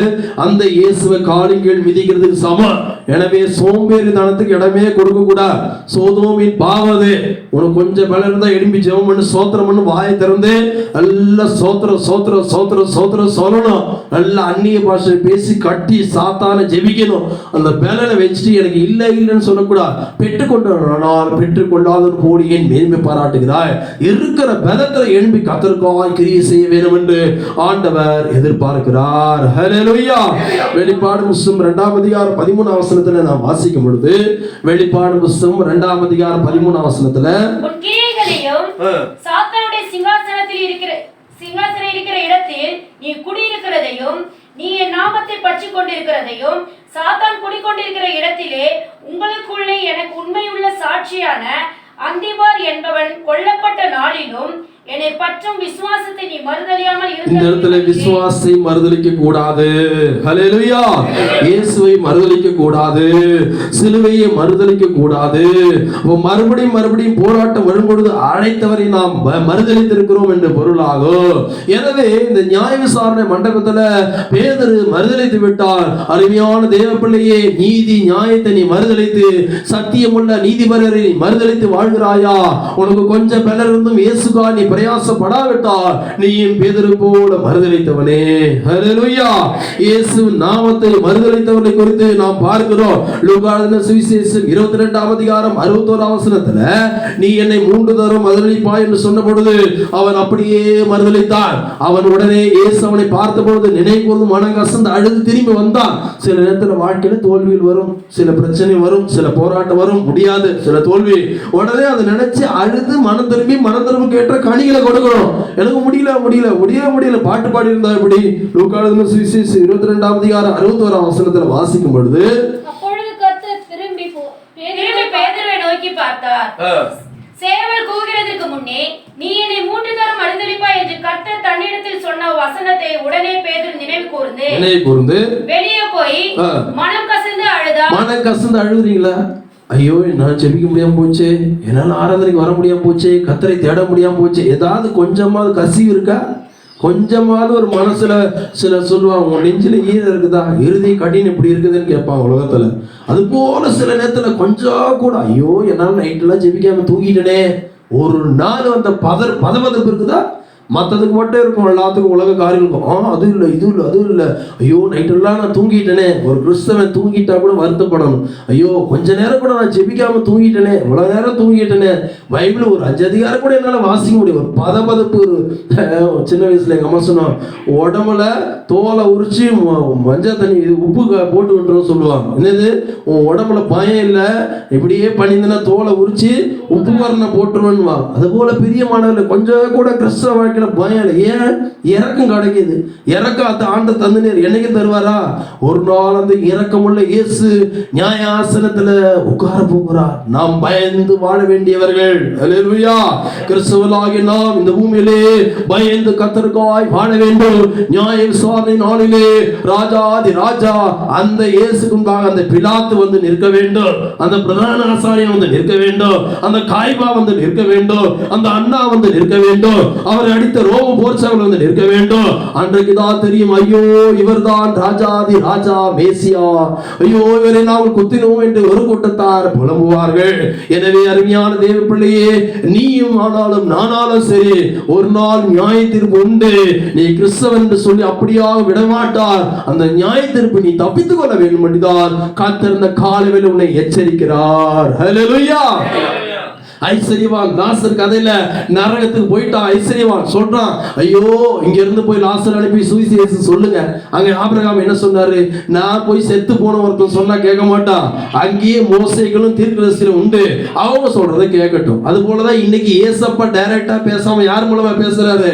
அந்த இயேசுவை காலிங்கீழ் மிதிக்கிறதுக்கு சமம். எனவே சோம்பேறித்தனத்துக்கு இடமே கொடுக்க கூடாது. சோதோமின் பாவது. உனக்கு கொஞ்சம் பலம் இருந்தா எழும்பி ஜெபம் பண்ணு, சோத்திரம் பண்ணு, வாயை திறந்து நல்ல சோத்திரம் சோத்திரம் சோத்திரம் சோத்திரம் சொல்லணும். நல்ல அந்நிய பாஷை பேசி கட்டி சாத்தான ஜெபிக்கணும். அந்த பலனை வச்சுட்டு எனக்கு இல்லை இல்லைன்னு சொல்லக்கூடாது. பெற்றுக்கொண்டால் பெற்றுக்கொள்ளாத போடி ஏன் மேன்மை பாராட்டுகிறாய்? இருக்கிற பலத்தை எழும்பி கர்த்தருக்காய் கிரியை செய்ய வேண்டும் என்று ஆண்டவர் எதிர்பார்க்கிறார். ஹல்லேலூயா. வெளிப்பாடு புத்தகம் 2ஆம் அதிகாரம் 13ஆம் வசனத்துல நாம் வாசிக்கும் பொழுது, வெளிப்பாடு புத்தகம் 2ஆம் அதிகாரம் 13ஆம் வசனத்துல, உன் கிரியைகளையும் சாத்தானுடைய சிங்காசனத்தில் இருக்கிற இடத்தில் நீ குடியிருக்கிறதையும், நீ என் நாமத்தை பற்றிக் கொண்டிருக்கிறதையும், சாத்தான் குடிக்கொண்டிருக்கிற இடத்திலே உங்களுக்குள்ளே எனக்கு உண்மையுள்ள சாட்சியான அந்திபார் என்பவன் கொல்லப்பட்ட நாளிலும் என்னை பற்றும் விசுவாசத்தை நீ மறுதலியாமல் இந்த இடத்துல விசுவாசத்தை மறுதலிக்க கூடாது. ஹல்லேலூயா. இயேசுவை மறுதலிக்க கூடாது, சிலுவையை மறுதலிக்க கூடாது. மறுபடியும் மறுபடியும் போராட்டம் வரும்பொழுது அழைத்தவரை நாம் மறுதலித்திருக்கிறோம் என்று பொருளாகும். எனவே இந்த நியாய விசாரணை மண்டபத்துல பேதுரு மறுதலித்து விட்டார். அருமையான தேவ பிள்ளையே, நீதி நியாயத்தை நீ மறுதலித்து சத்தியமுள்ள நீதிபரரை மறுதலித்து வாழ்கிறாயா? உனக்கு கொஞ்சம் பலர் இருந்தும் இயேசுக்கா நீ பிரயாசப்படாவிட்டால் நீயும் பேதுரு போல மறுதலித்தவனே. ஹல்லேலூயா. இயேசு நாமத்தை மறுதலித்தவர்களை குறித்து நாம் பார்க்கிறோம். லூக்கா எழுதின சுவிசேஷம் 22ஆம் அதிகாரம் 61ஆம் வசனத்துல, நீ என்னை 3 தரம் மறுதலிப்பாய் என்று சொன்ன பொழுது அவன் அப்படியே மறுதலித்தான். அவன் உடனே இயேசு அவனை பார்த்த பொழுது நினைவுகூர்ந்து மனம் கசந்து அழுது திரும்பி வந்தான். சில நேரத்தில் வாழ்க்கையில தோல்வியில் வரும், சில பிரச்சனை வரும், சில போராட்டம் வரும், முடியாது சில தோல்வி. உடனே அதை நினைச்சு அழுது மனம் திரும்பி கேட்ட கனிகளை கொடுக்கணும். எனக்கு முடியல முடியல முடியல முடியல பாட்டு பாடி இருந்தா எப்படி? லூக்கா எழுதின சுவிசேஷம் 22ஆம் அதிகாரம் 61ஆம் வசனத்துல வாசிக்கும் பொழுது, அப்பொழுது கர்த்தர் திரும்பி பேதுருவை நோக்கி பார்த்தார். சேவல் கூவுகிறதற்கு முன்னே நீ என்னை 3 தரம் மறுதலிப்பாய் என்று கர்த்தர் தன்னிடத்தில் சொன்ன வசனத்தை உடனே பேதுரு நினைவு கூர்ந்து வெளியே போய் மனம் கசந்து அழுதுறீங்களா? ஐயோ, என்னால் ஜெபிக்க முடியாம போச்சு, என்னால் ஆராதனைக்கு வர முடியாம போச்சு, கர்த்தரை தேட முடியாம போச்சு. ஏதாவது கொஞ்சமாவது கசிவு இருக்கா? கொஞ்சமாவது ஒரு மனசுல சில சொல்லுவாங்க, உன் நெஞ்சில ஈரம் இருக்குதா, இறுதி கடினம் இப்படி இருக்குதுன்னு கேட்பாங்க உலகத்துல. அது போல சில நேரத்துல கொஞ்சம் கூட, ஐயோ என்னால் நைட்டெல்லாம் ஜெபிக்காம தூங்கிட்டனே, ஒரு நாள் அந்த பதபதப்பு இருக்குதா? மற்றதுக்கு மட்டும் இருக்கும், எல்லாத்துக்கும் உலக காரியங்களுக்கும் அது இல்லை இது இல்லை அது இல்லை. ஐயோ நைட்டெல்லாம் நான் தூங்கிட்டேனே. ஒரு கிறிஸ்தவன் தூங்கிட்டா கூட வருத்தப்படணும். ஐயோ கொஞ்ச நேரம் கூட நான் ஜெபிக்காம தூங்கிட்டேனே, இவ்வளோ நேரம் தூங்கிட்டேனே. பைபிள் ஒரு 5 அதிகாரம் கூட என்னால் வாசிக்க முடியும். ஒரு பதபதப்பு. சின்ன வயசுல எங்கள் அம்மா சொன்னோம், உடம்புல தோலை உரிச்சு மஞ்சள் தண்ணி உப்பு போட்டு விட்டுரும் சொல்லுவாங்க. என்னது, உன் உடம்புல பயம் இல்லை, இப்படியே பண்ணியிருந்தேன்னா தோலை உரிச்சு உப்பு காரணம் போட்டுருவேன்னு. அது போல பெரிய மாணவர்கள் கொஞ்சம் கூட கிறிஸ்தவ வாழ்க்கை பயம் இல்லை. ஏன்? இறக்கம் கிடைக்குது. இறக்கம் ஆண்டு தந்துனர் என்னைக்கு தருவாரா? ஒரு நாள் அந்த இரக்கமுள்ள இயேசு நியாயாசனத்துல உட்கார போகிறார். நாம் பயந்து வாழ வேண்டியவர்கள். அல்லேலூயா. கிறிஸ்தவர்களாகிய நாம் இந்த பூமியிலே பயந்து கர்த்தருக்காய் வாழ வேண்டும். நியாய விசாரணை நாளிலே ராஜாதி ராஜா அந்த இயேசுக்குண்டாக அந்த பிலாத்து வந்து நிற்க வேண்டும், அந்த பிரதான ஆசாரியன் வந்து நிற்க வேண்டும், அந்த காய்பா வந்து நிற்க வேண்டும், அந்த அண்ணா வந்து நிற்க வேண்டும், அவரை அடித்த ரோம போர்ச்சவர்கள் வந்து நிற்க வேண்டும். அன்றைக்கு தான் தெரியும், ஐயோ இவர்தான் ராஜாதி ராஜா மேசியா, ஐயோ இவரை நாம் குத்தினோம் என்று ஒரு கூட்டத்தார் புலம்புவார்கள். எனவே அருமையான தேவ பிள்ளையே, நீயும் ஆனாலும் நானாலும் சரி, ஒரு நாள் நியாய தீர்ப்பு உண்டு. நீ கிறிஸ்தவன் என்று சொல்லி அப்படியாக விடமாட்டார். அந்த நியாய தீர்ப்பு நீ தப்பித்துக் கொள்ள வேண்டும் என்றுதான் கர்த்தர் இந்த காலையில் உன்னை எச்சரிக்கிறார். ஹல்லேலூயா. ஐஸ்வர்யவான் லாசர் கதையில நரகத்துக்கு போயிட்டான். ஐஸ்வர்யவான் சொல்றான், ஐயோ இங்க இருந்து போய் லாசர் அனுப்பி சுவிசேஷம் சொல்லுங்க. அங்க ஆபிரகாம் என்ன சொன்னாரு, நான் போய் செத்து போன ஒருத்தன் சொன்னா கேட்க மாட்டான், அங்கேயே மோசைகளும் தீர்க்கதரிசிகளும் உண்டு, அவங்க சொல்றதை கேட்கட்டும். அது போலதான் இன்னைக்கு ஏசப்பா டைரக்டா பேசாம யார் மூலமா பேசுறாரு,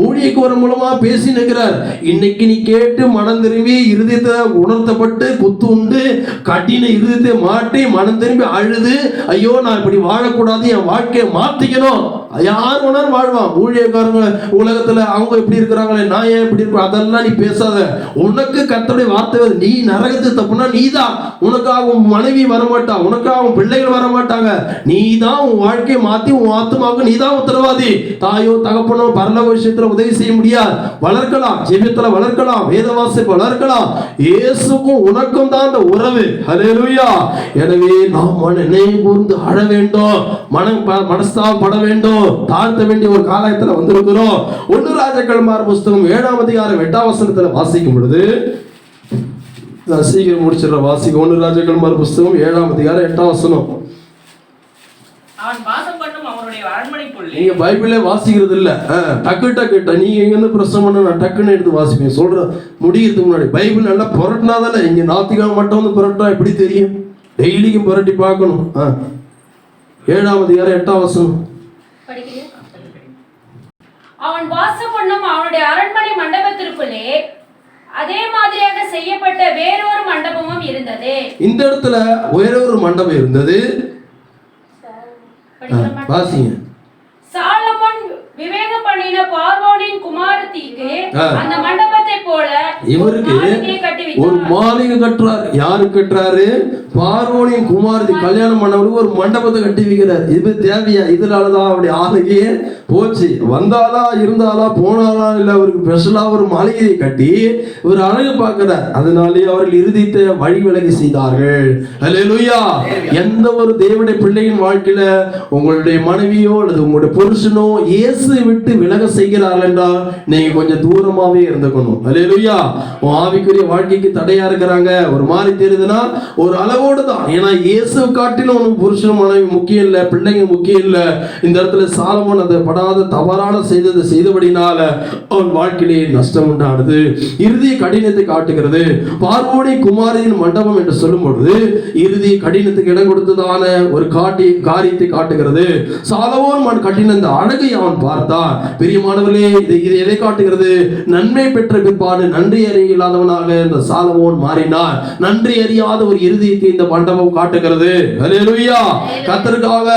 ஊழியக்காரர் மூலமா பேசி நிற்கிறார். இன்னைக்கு நீ கேட்டு மனம் திரும்பி இருதயத்தை உணர்த்தப்பட்டு குத்து உண்டு கட்டின இருதயத்தை மாட்டி மனம் திரும்பி அழுது, ஐயோ நான் இப்படி வாழக்கூடாது, என் வாழ்க்கையை மாத்திக்கணும், யார் வேணாலும் வாழ்வான். ஊழியக்காரங்க உலகத்துல அவங்க எப்படி இருக்கிறாங்களே, நான் ஏன் இப்படி இருக்கேன், அதெல்லாம் நீ பேசாத. உனக்கு கர்த்தருடைய வார்த்தை, நீ நரகத்தை தப்புனா நீதான், உனக்காக உன் மனைவி வரமாட்டா, உனக்காக உன் பிள்ளைகள் வரமாட்டாங்க, நீ தான் உன் வாழ்க்கையை மாத்தி உன் ஆத்மாவுக்கு நீ தான் உத்தரவாதி. தாயோ தகப்பனோ பரலோக விஷயத்துல உதவி செய்ய முடியாது, வளர்க்கலாம், ஜெபத்துல வளர்க்கலாம், வேதவாசி வளர்க்கலாம், இயேசுக்கும் உனக்கும் தான் அந்த உறவு. ஹல்லேலூயா. எனவே நாம் நினைவு கூர்ந்து அழ வேண்டும், மனஸ்தாபப்பட வேண்டும், தாழ்த்த வேண்டிய ஒரு காலத்துல வந்திருக்கிறோம். 1 ராஜாக்கள்மார் புஸ்தகம் 7ஆம் அதிகாரம் 8ஆம் வசனத்துல வாசிக்கும் பொழுது, நான் சீக்கிரம் முடிச்சிடுற வாசிக்க. 1 ராஜாக்கள்மார் புஸ்தகம் 7ஆம் அதிகாரம் 8ஆம் வசனம். அவன் வாசம் பண்ணும் அவனுடைய அரண்மனைக்குள்ளே. நீங்க பைபிளே வாசிக்கிறது இல்ல, டக்கு நீங்க எங்க இருந்து பிரசவம் பண்ண நான் டக்குன்னு எடுத்து வாசிப்பேன். சொல்ற முடிக்கிறதுக்கு முன்னாடி பைபிள் நல்லா புரட்டினா தானே. இங்க நாத்திகம் மட்டும் வந்து புரட்டா எப்படி தெரியும், டெய்லிக்கும் புரட்டி பார்க்கணும். 7ஆம் அதிகாரம் 8ஆம் வசனம். அவன் வாசம் பண்ணும் அவனுடைய அரண்மனை மண்டபத்திற்குள்ளே அதே மாதிரியாக செய்யப்பட்ட வேறொரு மண்டபமும் இருந்தது. இந்த இடத்துல வேறொரு மண்டபம் இருந்தது. வாசிங்க. சாலமோன் விவேகம் பண்ணின பார்வோனின் குமாரத்திக்கு அந்த மண்டபத்தை போல இவருக்கு ஒரு மாளிகை கட்டுறார். யாரு கட்டுறாரு? பார்வோனின் குமாரத்தி கல்யாணம் பண்ணவருக்கு ஒரு மண்டபத்தை கட்டி வைக்கிறார். இது தேவையா? இதனாலதான் அப்படி ஆளுகையே போச்சு. வந்தாலா இருந்தாலா போனாலா இல்ல, அவருக்கு ஸ்பெஷலா ஒரு மாளிகையை கட்டி ஒரு அழகு பார்க்கிறார். அதனாலேயே அவர்கள் இறுதித்தை வழி விலகி செய்தார்கள். அல்லேலூயா. எந்த ஒரு தேவனுடைய பிள்ளையின் வாழ்க்கையில உங்களுடைய மனைவியோ அல்லது உங்களுடைய புருஷனோ இயேசு விட்டு விலக செய்கிறார்கள் என்றால் நீங்க கொஞ்சம் தூரமாவே இருந்துக்கணும். அல்லேலூயா. உன் ஆவிக்குரிய வாழ்க்கைக்கு தடையா இருக்கிறாங்க, ஒரு மாதிரி தெரியுதுன்னா ஒரு அளவோடு தான். ஏன்னா இயேசு காட்டிலும் உனக்கு புருஷன் மனைவி முக்கியம் இல்லை, பிள்ளைங்க முக்கியம் இல்லை. இந்த இடத்துல சாலமோன் அதை படாத தவறான செய்ததை செய்தபடினால அவன் வாழ்க்கையிலே நஷ்டம் உண்டானது. இறுதி கடினத்தை காட்டுகிறது. பார்வோனி குமாரியின் மண்டபம் என்று சொல்லும் பொழுது இறுதி கடினத்துக்கு இடம் கொடுத்ததான ஒரு காரியத்தை காட்டுகிறது. சாலமோன் கட்டின இந்த அழகை அவன் பார்த்தான். பிரியமானவர்களே, இது எதை காட்டுகிறது? நன்மை பெற்ற பிற்பாடு நன்றி அறியில்லாதவனாக இந்த சாலமோன் மாறினார். நன்றி அறியாத ஒரு இருதயத்தை இந்த மண்டபம் காட்டுகிறது. அல்லேலூயா. கர்த்தருக்காக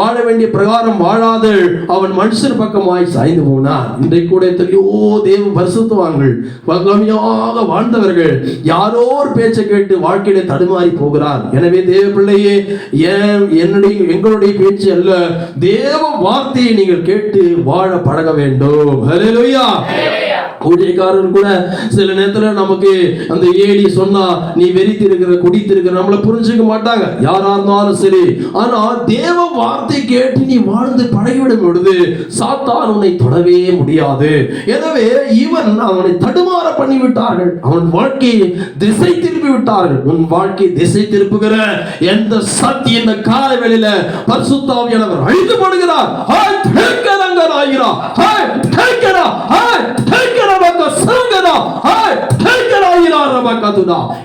வாழ வேண்டிய பிரகாரம் வாழாது அவன் மனுஷன் பக்கமாய் சாய்ந்து போனார். இன்றைக்கு கூட எத்தனையோ தேவ பரிசுத்தவான்கள் பகமையாக வாழ்ந்தவர்கள் யாரோ ஒரு பேச்சை கேட்டு வாழ்க்கையில தடுமாறி போகிறார். எனவே தேவ பிள்ளையே, எங்களுடைய பேச்சு அல்ல, தேவ வார்த்தையை நீங்கள் கேட்டு வாழ பழக வேண்டும். ஹல்லேலூயா. ஊழியக்காரர் கூட சில நேரத்துல நமக்கு அந்த ஏடி சொன்னா நீ வெறித்திருக்கிற குடித்திருக்கிற நம்மள புரிஞ்சுக்க மாட்டாங்க, யாரா இருந்தாலும் சரி. ஆனா தேவ வார்த்தை கேட்டு நீ வாழ்ந்து பழகிவிடும் பொழுது சாத்தான் உன்னை தொடவே முடியாது. எனவே அவனை தடுமாற பண்ணி விட்டார்கள், அவன் வாழ்க்கையை திசை திருப்பி விட்டார்கள். உன் வாழ்க்கை திசை திருப்புகிற எந்த சக்தி இந்த கால வேளையில பரிசுத்த ஆவியானவர் அழிக்கப்படுகிறார்.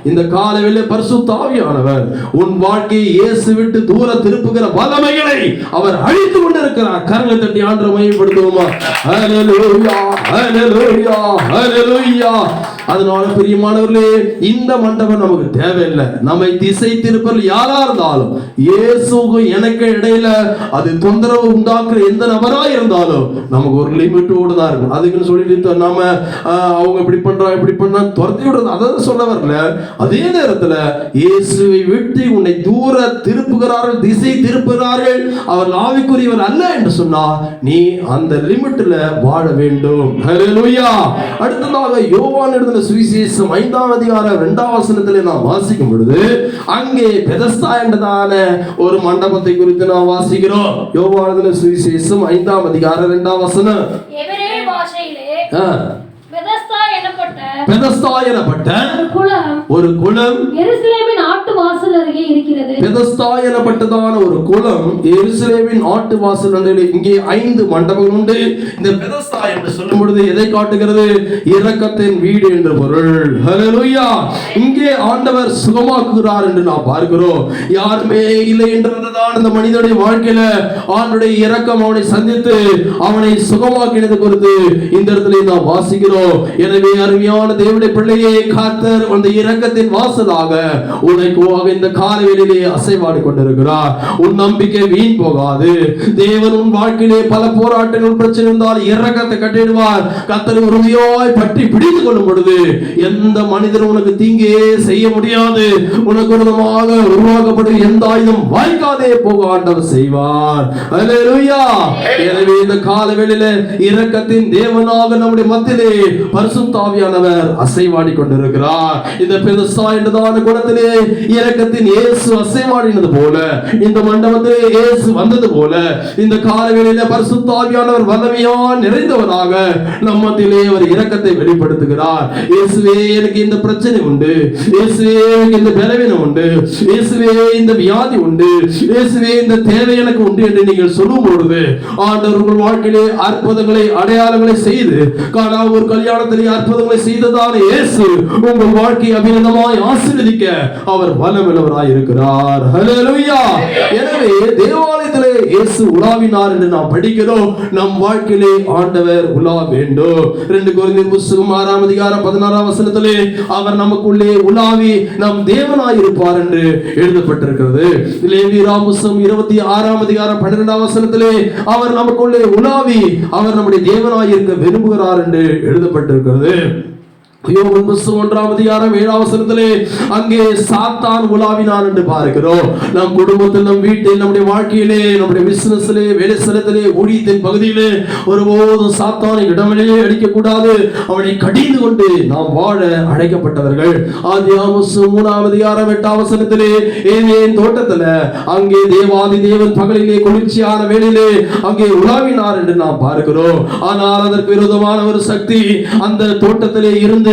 இந்த காலையிலே பரிசுத்த ஆவியானவர் உன் வாழ்க்கையை இயேசு விட்டு தூர திருப்புகிற வல்லமைகளை அவர் அழித்துக் கொண்டிருக்கிறார். கரங்களை தட்டி ஆண்டவரை மகிமைப்படுத்துவோமா? ஹல்லேலூயா, ஹல்லேலூயா, ஹல்லேலூயா. அதனால பிரியமானவர்களே, இந்த மண்டபம் நமக்கு தேவையில்லை. நம்மை திசை திருப்பல் யாரா இருந்தாலும் இயேசுக்கு எனக்கு இடையில அது தொந்தரவு உண்டாக்குற எந்த நபரா இருந்தாலும் நமக்கு ஒரு லிமிட்டோடு தான் இருக்கும். அதுக்குன்னு சொல்லிட்டு நாம அவங்க இப்படி பண்றா இப்படி பண்ணா துரத்தி விடுறது அதாவது சொல்ல வரல. அதே நேரத்துல இயேசுவை விட்டு உன்னை தூர திருப்புகிறார்கள், திசை திருப்புகிறார்கள், அவர் ஆவிக்குரியவர் அல்ல என்று சொன்னா நீ அந்த லிமிட்ல வாழ வேண்டும். ஹல்லேலூயா. அடுத்ததாக யோவான் எழுதின சுவிசேஷம் 5ஆம் அதிகாரம் 2ஆம் வசனத்திலே நாம் வாசிக்கும் பொழுது அங்கே பெதஸ்தா என்றதான ஒரு மண்டபத்தை குறித்து நாம் வாசிக்கிறோம். யோவான் எழுதின சுவிசேஷம் 5ஆம் அதிகாரம் 2ஆம் வசனம். எபிரேய பாஷையிலே பெதஸ்தா எனப்பட்ட ஒரு குளம் எருசலேமின் ஆட்டு வாசல் அருகே இருக்கிறது. பெதஸ்தா எனப்பட்டதான ஒரு குளம் எருசலேமின் ஆட்டு வாசல் அருகே இங்கே 5 மண்டபங்கள் உண்டு. இந்த பெதஸ்தா என்று சொல்லும் பொழுது எதை காட்டுகிறது? இரக்கத்தின் வீடு என்று பொருள். ஹல்லேலூயா. இங்கே ஆண்டவர் சுகமாக்குகிறார் என்று நாம் பார்க்கிறோம். யாருமே இல்லை என்றதான் இந்த மனிதனுடைய வாழ்க்கையில ஆண்டுடைய இரக்கம் அவனை சந்தித்து அவனை சுகமாக்கினது குறித்து இந்த இடத்துல நாம் வாசிக்கிறோம். எனவே அருமையான தேவனுடைய பிள்ளையே, கர்த்தர் அந்த இரக்கத்தின் வாசலாக உனக்கு இந்த காலவெளியிலே அசைவாடி கொண்டிருக்கிறார். உன் நம்பிக்கை வீண் போகாது. தேவன் உன் வாழ்க்கையிலே பல போராட்டங்கள் பிரச்சனை இருந்தால் இரக்கத்தை கட்டிடுவார். கர்த்தர் உறுதியாய் பற்றி பிடித்துக் கொள்ளும் பொழுது எந்த மனிதனும் உனக்கு தீங்கே செய்ய முடியாது. உனக்கு விரோதமாக உருவாக்கப்படும் எந்த ஆயுதம் வாய்க்காதே போக ஆண்டவர் செய்வார். அல்லேலூயா. எனவே இந்த காலவெளியில இரக்கத்தின் தேவனாக நம்முடைய மத்தியிலே பரிசுத்த ஆவியானவர் அசைவாடி கொண்டிருக்கிறார். இந்த பெதஸ்தா என்றதான குளத்திலே இரக்கத்தின் இயேசு அசைவாடினது போல, இந்த மண்டபத்திலே இயேசு வந்தது போல, இந்த காலவெளியில பரிசுத்த ஆவியானவர் வல்லமையா நிறைந்தவராக நம்மத்திலே அவர் இரக்கத்தை வெளிப்படுத்துகிறார். இயேசுவே, எனக்கு இந்த பிரச்சனை உண்டு. இயேசுவே, எனக்கு இந்த பலவீனம் உண்டு. இயேசுவே, இந்த வியாதி உண்டு. இயேசுவே, இந்த தேவை எனக்கு உண்டு என்று நீங்கள் சொல்லும் பொழுது ஆண்டவர் உங்கள் வாழ்க்கையிலே அற்புதங்களை அடையாளங்களை செய்து ஒரு கல்யாணத்திலே அற்புதங்களை செய்ததான இயேசு உங்கள் வாழ்க்கையை அபிநந்தமாய் ஆசீர்வதிக்க அவர் வல்லமையுள்ளவராய் இருக்கிறார். ஹல்லேலூயா. எனவே தேவாலயத்திலே இயேசு உலாவினார் என்று நாம் படிக்கிறோம். நம் வாழ்க்கையிலே ஆண்டவர் உலா வேண்டும். 2 கொரிந்தியர் புத்தகம் 6ஆம் அதிகாரம் 16ஆம் வசனத்திலே அவர் நமக்குள்ளே உலாவி நம் தேவனாய் இருப்பார் என்று எழுதப்பட்டிருக்கிறது. லேவியராம் புத்தகம் 26ஆம் அதிகாரம் 12ஆம் வசனத்திலே அவர் நமக்குள்ளே உலாவி அவர் நம்முடைய தேவனாய் இருக்க விரும்புகிறார் என்று எழுதப்பட்டிருக்கிறது. யோபு புத்தகம் 1ஆம் அதிகாரம் 7ஆம் வசனத்திலே அங்கே சாத்தான் உலாவினான் என்று பார்க்கிறோம். நம் குடும்பத்தில், நம் வீட்டில், நம்முடைய வாழ்க்கையிலே, நம்முடைய பிசினஸ்லே, வேலை ஸ்தலத்திலே, ஊழியத்தின் பகுதியிலே ஒருபோதும் சாத்தானை இடமிலே அடிக்க கூடாது. அவனை கடிந்து கொண்டு நாம் வாழ அழைக்கப்பட்டவர்கள். ஆதியாகமம் 3ஆம் அதிகாரம் 8ஆம் வசனத்திலே ஏதேன் தோட்டத்தில அங்கே தேவாதி தேவன் பகலிலே குளிர்ச்சியான வேளையிலே அங்கே உலாவினார் என்று நாம் பார்க்கிறோம். ஆனால் அதற்கு விரோதமான ஒரு சக்தி அந்த தோட்டத்திலே இருந்து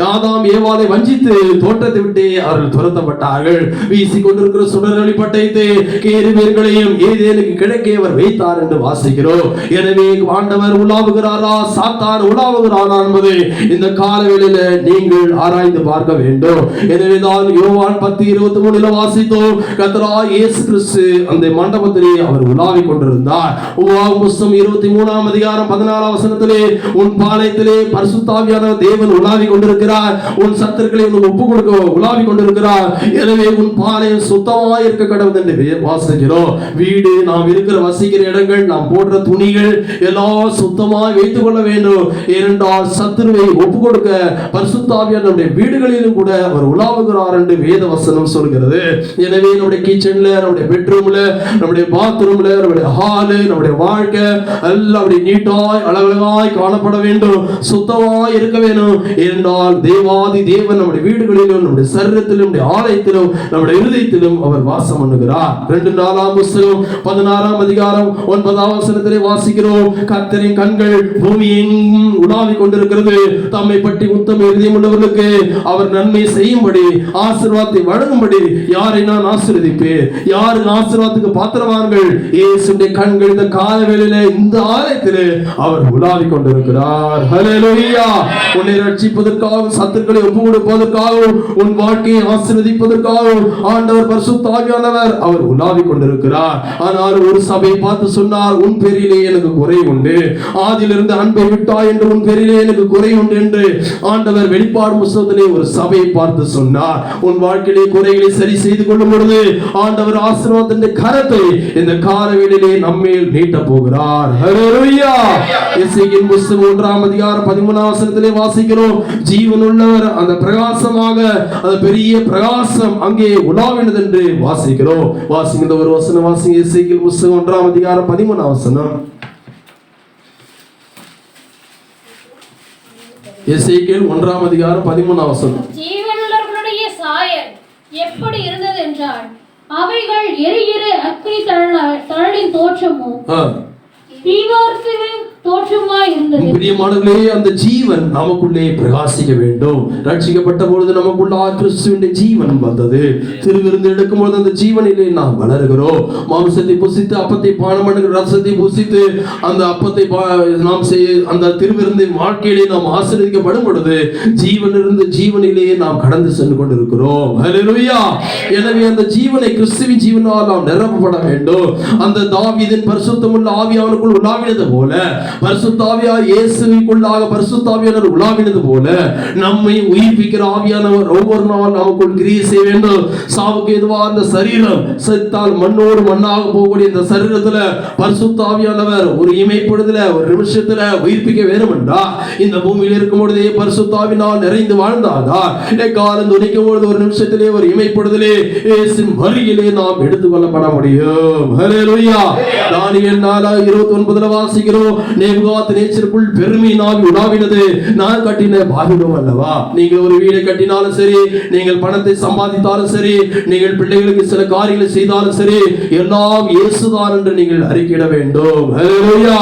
ஆதாம் ஏவாளை வஞ்சித்து தோட்டத்தை விட்டு அவர்கள் துரத்தப்பட்டார்கள். வீசி கொண்டிருக்கிற சுடரொளி பட்டயத்தை கேருபீர்களையும் ஏதேனுக்கு கிடைக்க அவர் வைத்தார் என்று வாசிக்கிறோம். எனவே ஆண்டவர் உலாவுகிறாரா, சாத்தான் உலாவுகிறாரா என்பதை இந்த காலவேளையில நீங்கள் ஆராய்ந்து பார்க்க வேண்டும். எனவே தான் யோவான் 10:23 வாசித்தோம். கர்த்தராகிய இயேசு கிறிஸ்து அந்த மண்டபத்திலே அவர் உலாவிக் கொண்டிருந்தார். உபாகமம் புத்தகம் 23ஆம் அதிகாரம் 14ஆம் வசனத்திலே உன் பாளையத்திலே பரிசுத்த ஆவியானவர் தேவன் உலாவி கொண்டிருக்கிறார். உன் சத்துருக்களை உனக்கு ஒப்பு கொடுக்க உலாவி கொண்டிருக்கிறார். எனவே உன் பாளையம் சுத்தமாய் இருக்க கடவுள் என்று வாசிக்கிறோம். வீடு, நாம் இருக்கிற வசிக்கிற இடங்கள், நாம் போடுற துணிகள் எல்லாம் சுத்தமாய் வைத்துக் கொள்ள வேண்டும். ஏனென்றால் சத்துருவை ஒப்பு கொடுக்க பரிசுத்த ஆவியானவர் நம்முடைய வீடுகளிலும் கூட அவர் உலாவுகிறார் என்று வேத வசனம் சொல்கிறது. எனவே நம்முடைய கிச்சன்ல, நம்முடைய பெட்ரூம்ல, நம்முடைய பாத்ரூம்ல, நம்முடைய ஹாலு, நம்முடைய வாழ்க்கை எல்லாம் அப்படி நீட்டாய் அழகாய் காணப்பட வேண்டும், சுத்தமாய் இருக்க வேண்டும். என்றால் தேவாதி தேவன் நம்முடைய வீடுகளிலும், நம்முடைய சரீரத்திலும், நம்முடைய ஆலயத்திலும், நம்முடைய இருதயத்திலும் அவர் வாசம் பண்ணுகிறார். 2 நாலாம் புத்தகம் 16ஆம் அதிகாரம் 9ஆம் வசனத்திலே வாசிக்கிறோம். கர்த்தரின் கண்கள் பூமி எங்கும் உலாவிக் கொண்டிருக்கிறது. தம்மை பற்றி உத்தம இருதயம் உள்ளவர்களுக்கு அவர் நன்மை செய்யும்படி ஆசீர்வாதத்தை வழங்கும்படி யாரை நான் ஆசீர்வதிப்பேன்? யார் ஆசீர்வாதத்துக்கு பாத்திரவான்கள்? இயேசுவின் கண்கள் இந்த காலவேளையிலே இந்த ஆலயத்திலே அவர் உலாவிக் கொண்டிருக்கிறார். ஹல்லேலூயா. உன்னை ரட்சிப்பதற்காகவும், சத்துருக்களை ஒப்பு கொடுப்பதற்காகவும், உன் வாழ்க்கையை ஆசீர்வதிப்பதற்காகவும் ஆண்டவர் பரிசுத்த ஆவியானவர் அவர் உலாவிக் கொண்டிருக்கிறார். ஆனால் ஒரு சபை பார்த்து சொன்னார், உன் பேரிலே எனக்கு குறை உண்டு, ஆதியிலிருந்து அன்பை விட்டாய் என்று உன் பேரிலே எனக்கு குறை உண்டு என்று ஆண்டவர் வெளிப்பாடு புத்தகத்திலே ஒரு சபையை பார்த்து சொன்னார். உன் வாழ்க்கையிலே குறைகளை சரி செய்து கொள்ளும் பொழுது ஆண்டவர் ஆசீர்வாதத்தின் கரத்தை இந்த காலவேளையிலே நம்மேல் நீட்ட போகிறார். ஹல்லேலூயா. எசேக்கியேல் புத்தகம் 1ஆம் அதிகாரம் 13ஆம் வசனத்திலே வாசிக்கிறோம். ஜீவனுள்ளவர் அந்த பிரகாசமாக, அந்த பெரிய பிரகாசம் அங்கே உலாவினது என்று வாசிக்கிறோம். வாசிக்கிற ஒரு வசனம் வாசிங்க. எசேக்கியேல் புத்தகம் 1ஆம் அதிகாரம் 13ஆம் வசனம். எசேக்கியேல் 1ஆம் அதிகாரம் 13ஆம் வசனம். ஜீவனுள்ளவர்களுடைய சாயல் எப்படி இருந்தது என்றால் அவைகள் எரிகிற அக்கினி தழலின் தோற்றமும் தோற்றமாய் இருந்தது. பிரியமானவர்களே, அந்த ஜீவன் நமக்குள்ளே பிரகாசிக்க வேண்டும். ரட்சிக்கப்பட்ட பொழுது நமக்குள்ள கிறிஸ்துவின் ஜீவன் வந்தது. திருவிருந்து எடுக்கும் பொழுது அந்த ஜீவனிலே நாம் வளர்கிறோம். மாம்சத்தை புசித்து அப்பத்தை பானம் பண்ணுகிற ரசத்தை புசித்து அந்த அப்பத்தை நாம் அந்த திருவிருந்தின் வாழ்க்கையிலே நாம் ஆசீர்வதிக்கப்படும் பொழுது ஜீவனிலிருந்து ஜீவனிலே நாம் கடந்து சென்று கொண்டிருக்கிறோம். ஹல்லேலூயா. எனவே அந்த ஜீவனை கிறிஸ்துவின் ஜீவனால் நாம் நிரப்பப்பட வேண்டும். அந்த தாவீதின் பரிசுத்தமுள்ள ஆவியானவருக்குள் உலாவினது போல, பரிசுத்த ஆவியார் இயேசுவுக்குள்ளாக பரிசுத்த ஆவியானவர் உலாவினது போல நம்மை உயிர்ப்பிக்கிற ஆவியானவர் ஒவ்வொரு நாள் நமக்குள் கிரியை செய்ய வேண்டும். சாவுக்கு எதுவா அந்த சரீரம் செத்தால் மண்ணோடு மண்ணாக போகக்கூடிய இந்த சரீரத்துல பரிசுத்த ஆவியானவர் ஒரு இமைப்படுதல ஒரு நிமிஷத்துல உயிர்ப்பிக்க வேண்டும் என்றா இந்த பூமியில் இருக்கும் பொழுதே பரிசுத்த ஆவியினால் நிறைந்து வாழ்ந்தாதான் காலம் துணிக்கும் பொழுது ஒரு நிமிஷத்திலே ஒரு இமைப்படுதலே இயேசுவின் வருகையிலே நாம் எடுத்துக்கொள்ளப்பட முடியும். ஹல்லேலூயா. தானியேல் 4:29 வாசிக்கிறோம். நேபுகாத்நேச்சருக்குள் பெருமையினால் உலாவினது நான் கட்டின பாபிலோன் அல்லவா. நீங்கள் ஒரு வீடை கட்டினாலும் சரி, நீங்கள் பணத்தை சம்பாதித்தாலும் சரி, நீங்கள் பிள்ளைகளுக்கு சில காரியங்களை செய்தாலும் சரி, எல்லாம் இயேசுதான் என்று நீங்கள் அறிக்கையிட வேண்டும். ஹல்லேலூயா.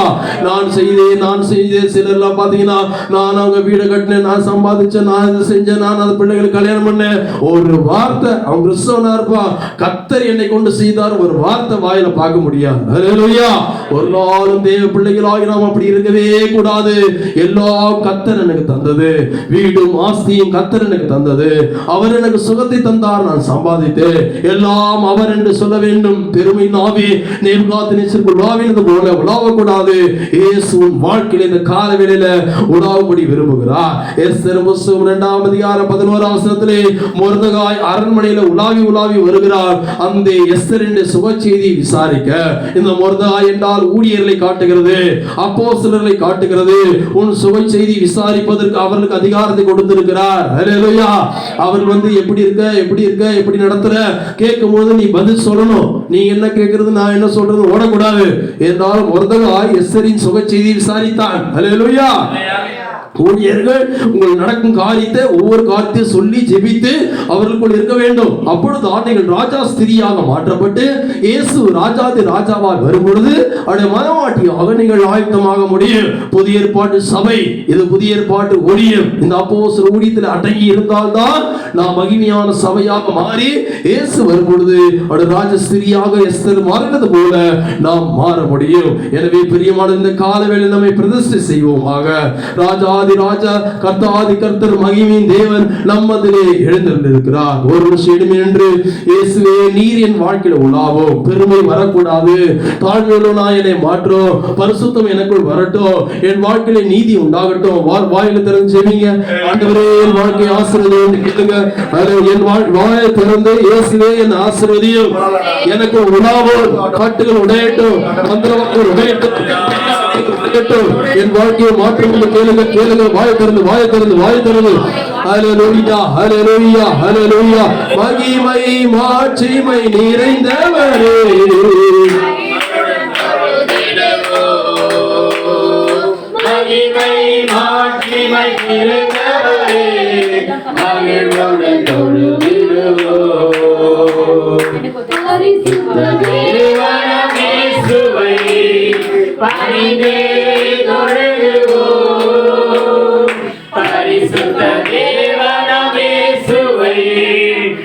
நான் செய்தேன் சிலர் எல்லாம் பாத்தீங்கன்னா, நான் அவங்க வீடை கட்டினேன், நான் சம்பாதிச்சேன், நான் இதை செஞ்சேன், நான் அந்த பிள்ளைகளுக்கு கல்யாணம் பண்ணேன். ஒரு வார்த்தை அவங்க கிறிஸ்தவனா இருப்பான், கர்த்தர் என்னை கொண்டு செய்தார் ஒரு வார்த்தை வாயில பார்க்க முடியாது. ஹல்லேலூயா. ஒரு நாளும் தேவ பிள்ளைகளாகி நாம் அப்படி இருக்கவே கூடாது. எல்லாம் கர்த்தர் எனக்கு தந்தது, வீடும் ஆஸ்தியும் கர்த்தர் எனக்கு தந்தது, அவர் எனக்கு சுகத்தை தந்தார், நான் சம்பாதித்தேன், எல்லாம் அவர் என்று சொல்ல வேண்டும். பெருமை நாவி நேபுகாத்நேச்சருக்கு உலாவினது போல உலாவக்கூடாது. இயேசுவின் வாழ்க்கையில இந்த கால வேளையில உலாவும்படி விரும்புகிறார். எஸ்தர் புத்தகம் 2:11 மொர்தெகாய் அரண்மனையில உலாவி வருகிறார். அந்த எஸ்தரின் சுக செய்தி விசாரிக்க இந்த மொர்தெகாய் என்றால் ஊழியர்களை காட்டுகிறது, அப்போஸ்தலர்களை காட்டுகிறது. உன் சுக செய்தி விசாரிப்பதற்கு அவர்களுக்கு அதிகாரத்தை கொடுத்திருக்கிறார். ஹல்லேலூயா. அவர்கள் எப்படி நடத்துற கேட்கும்போது நீ பதில் சொல்லணும். நீ என்ன கேட்கிறது நான் என்ன சொல்றது ஓடக்கூடாது என்றால் மொர்தெகாய் எஸ்தரின் சுக செய்தி விசாரித்தான். ஹல்லேலூயா. ஊழியர்கள் உங்கள் நடக்கும் காரியத்தை ஒவ்வொரு காரியத்தையும் சொல்லி ஜெபித்து அவர்களுக்குள் இருக்க வேண்டும். அப்பொழுது நீங்கள் ராஜா ஸ்திரியாக மாற்றப்பட்டு இயேசு ராஜாதி ராஜாவாக வரும் பொழுது அவருடைய மனவாட்டியாக நீங்கள் ஆயத்தமாக முடியும். புதிய ஏற்பாட்டு சபை இது புதிய ஏற்பாட்டு ஊழியம். இந்த அப்போஸ்தலர் ஊழியத்தில் அடங்கி இருந்தால்தான் நாம் மகிமையான சபையாக மாறி இயேசு வரும் பொழுது அவருடைய ராஜ ஸ்திரியாக எஸ்தர் மாறினது போல நாம் மாற முடியும். எனவே பிரியமான இந்த காலவேளை நம்மை பிரதிஷ்டை செய்வோமாக. ராஜா ராஜா கர்த்தாதி கர்த்தர் மகிமையின் தேவன் நம்மதிலே எழுந்திருக்கிறார். ஒரு நிமிஷம் என்று இயேசுவே நீர் என் வாழ்க்கையில உலாவும். பெருமை வரக்கூடாது, தாழ்மையுள்ளவனாய் என்னை மாற்றும், பரிசுத்தம் எனக்குள் வரட்டும், என் வாழ்க்கையில நீதி உண்டாகட்டும். வாயில திறந்து செய்வீங்க. ஆண்டவரே என் வாழ்க்கையை ஆசீர்வதியும் கேளுங்க. என் வாயை திறந்து இயேசுவே என் ஆசீர்வதியும், எனக்கு உலாவும், காட்டுகள் உடையட்டும், மந்திரவாக்கள் உடையட்டும், என் வாழ்க்கையை மாற்றும் கேளுங்க. வாயை திறந்து ஹல்லேலூயா ஹல்லேலூயா ஹல்லேலூயா. மகிமை மாட்சிமை நிறைந்தவரே, மகிமை மாட்சிமை நிறைந்தவரே, மகிழ்வுடன் தொழுதிடுவோம். பரிசுத்த தேவனே சுவை பரிதே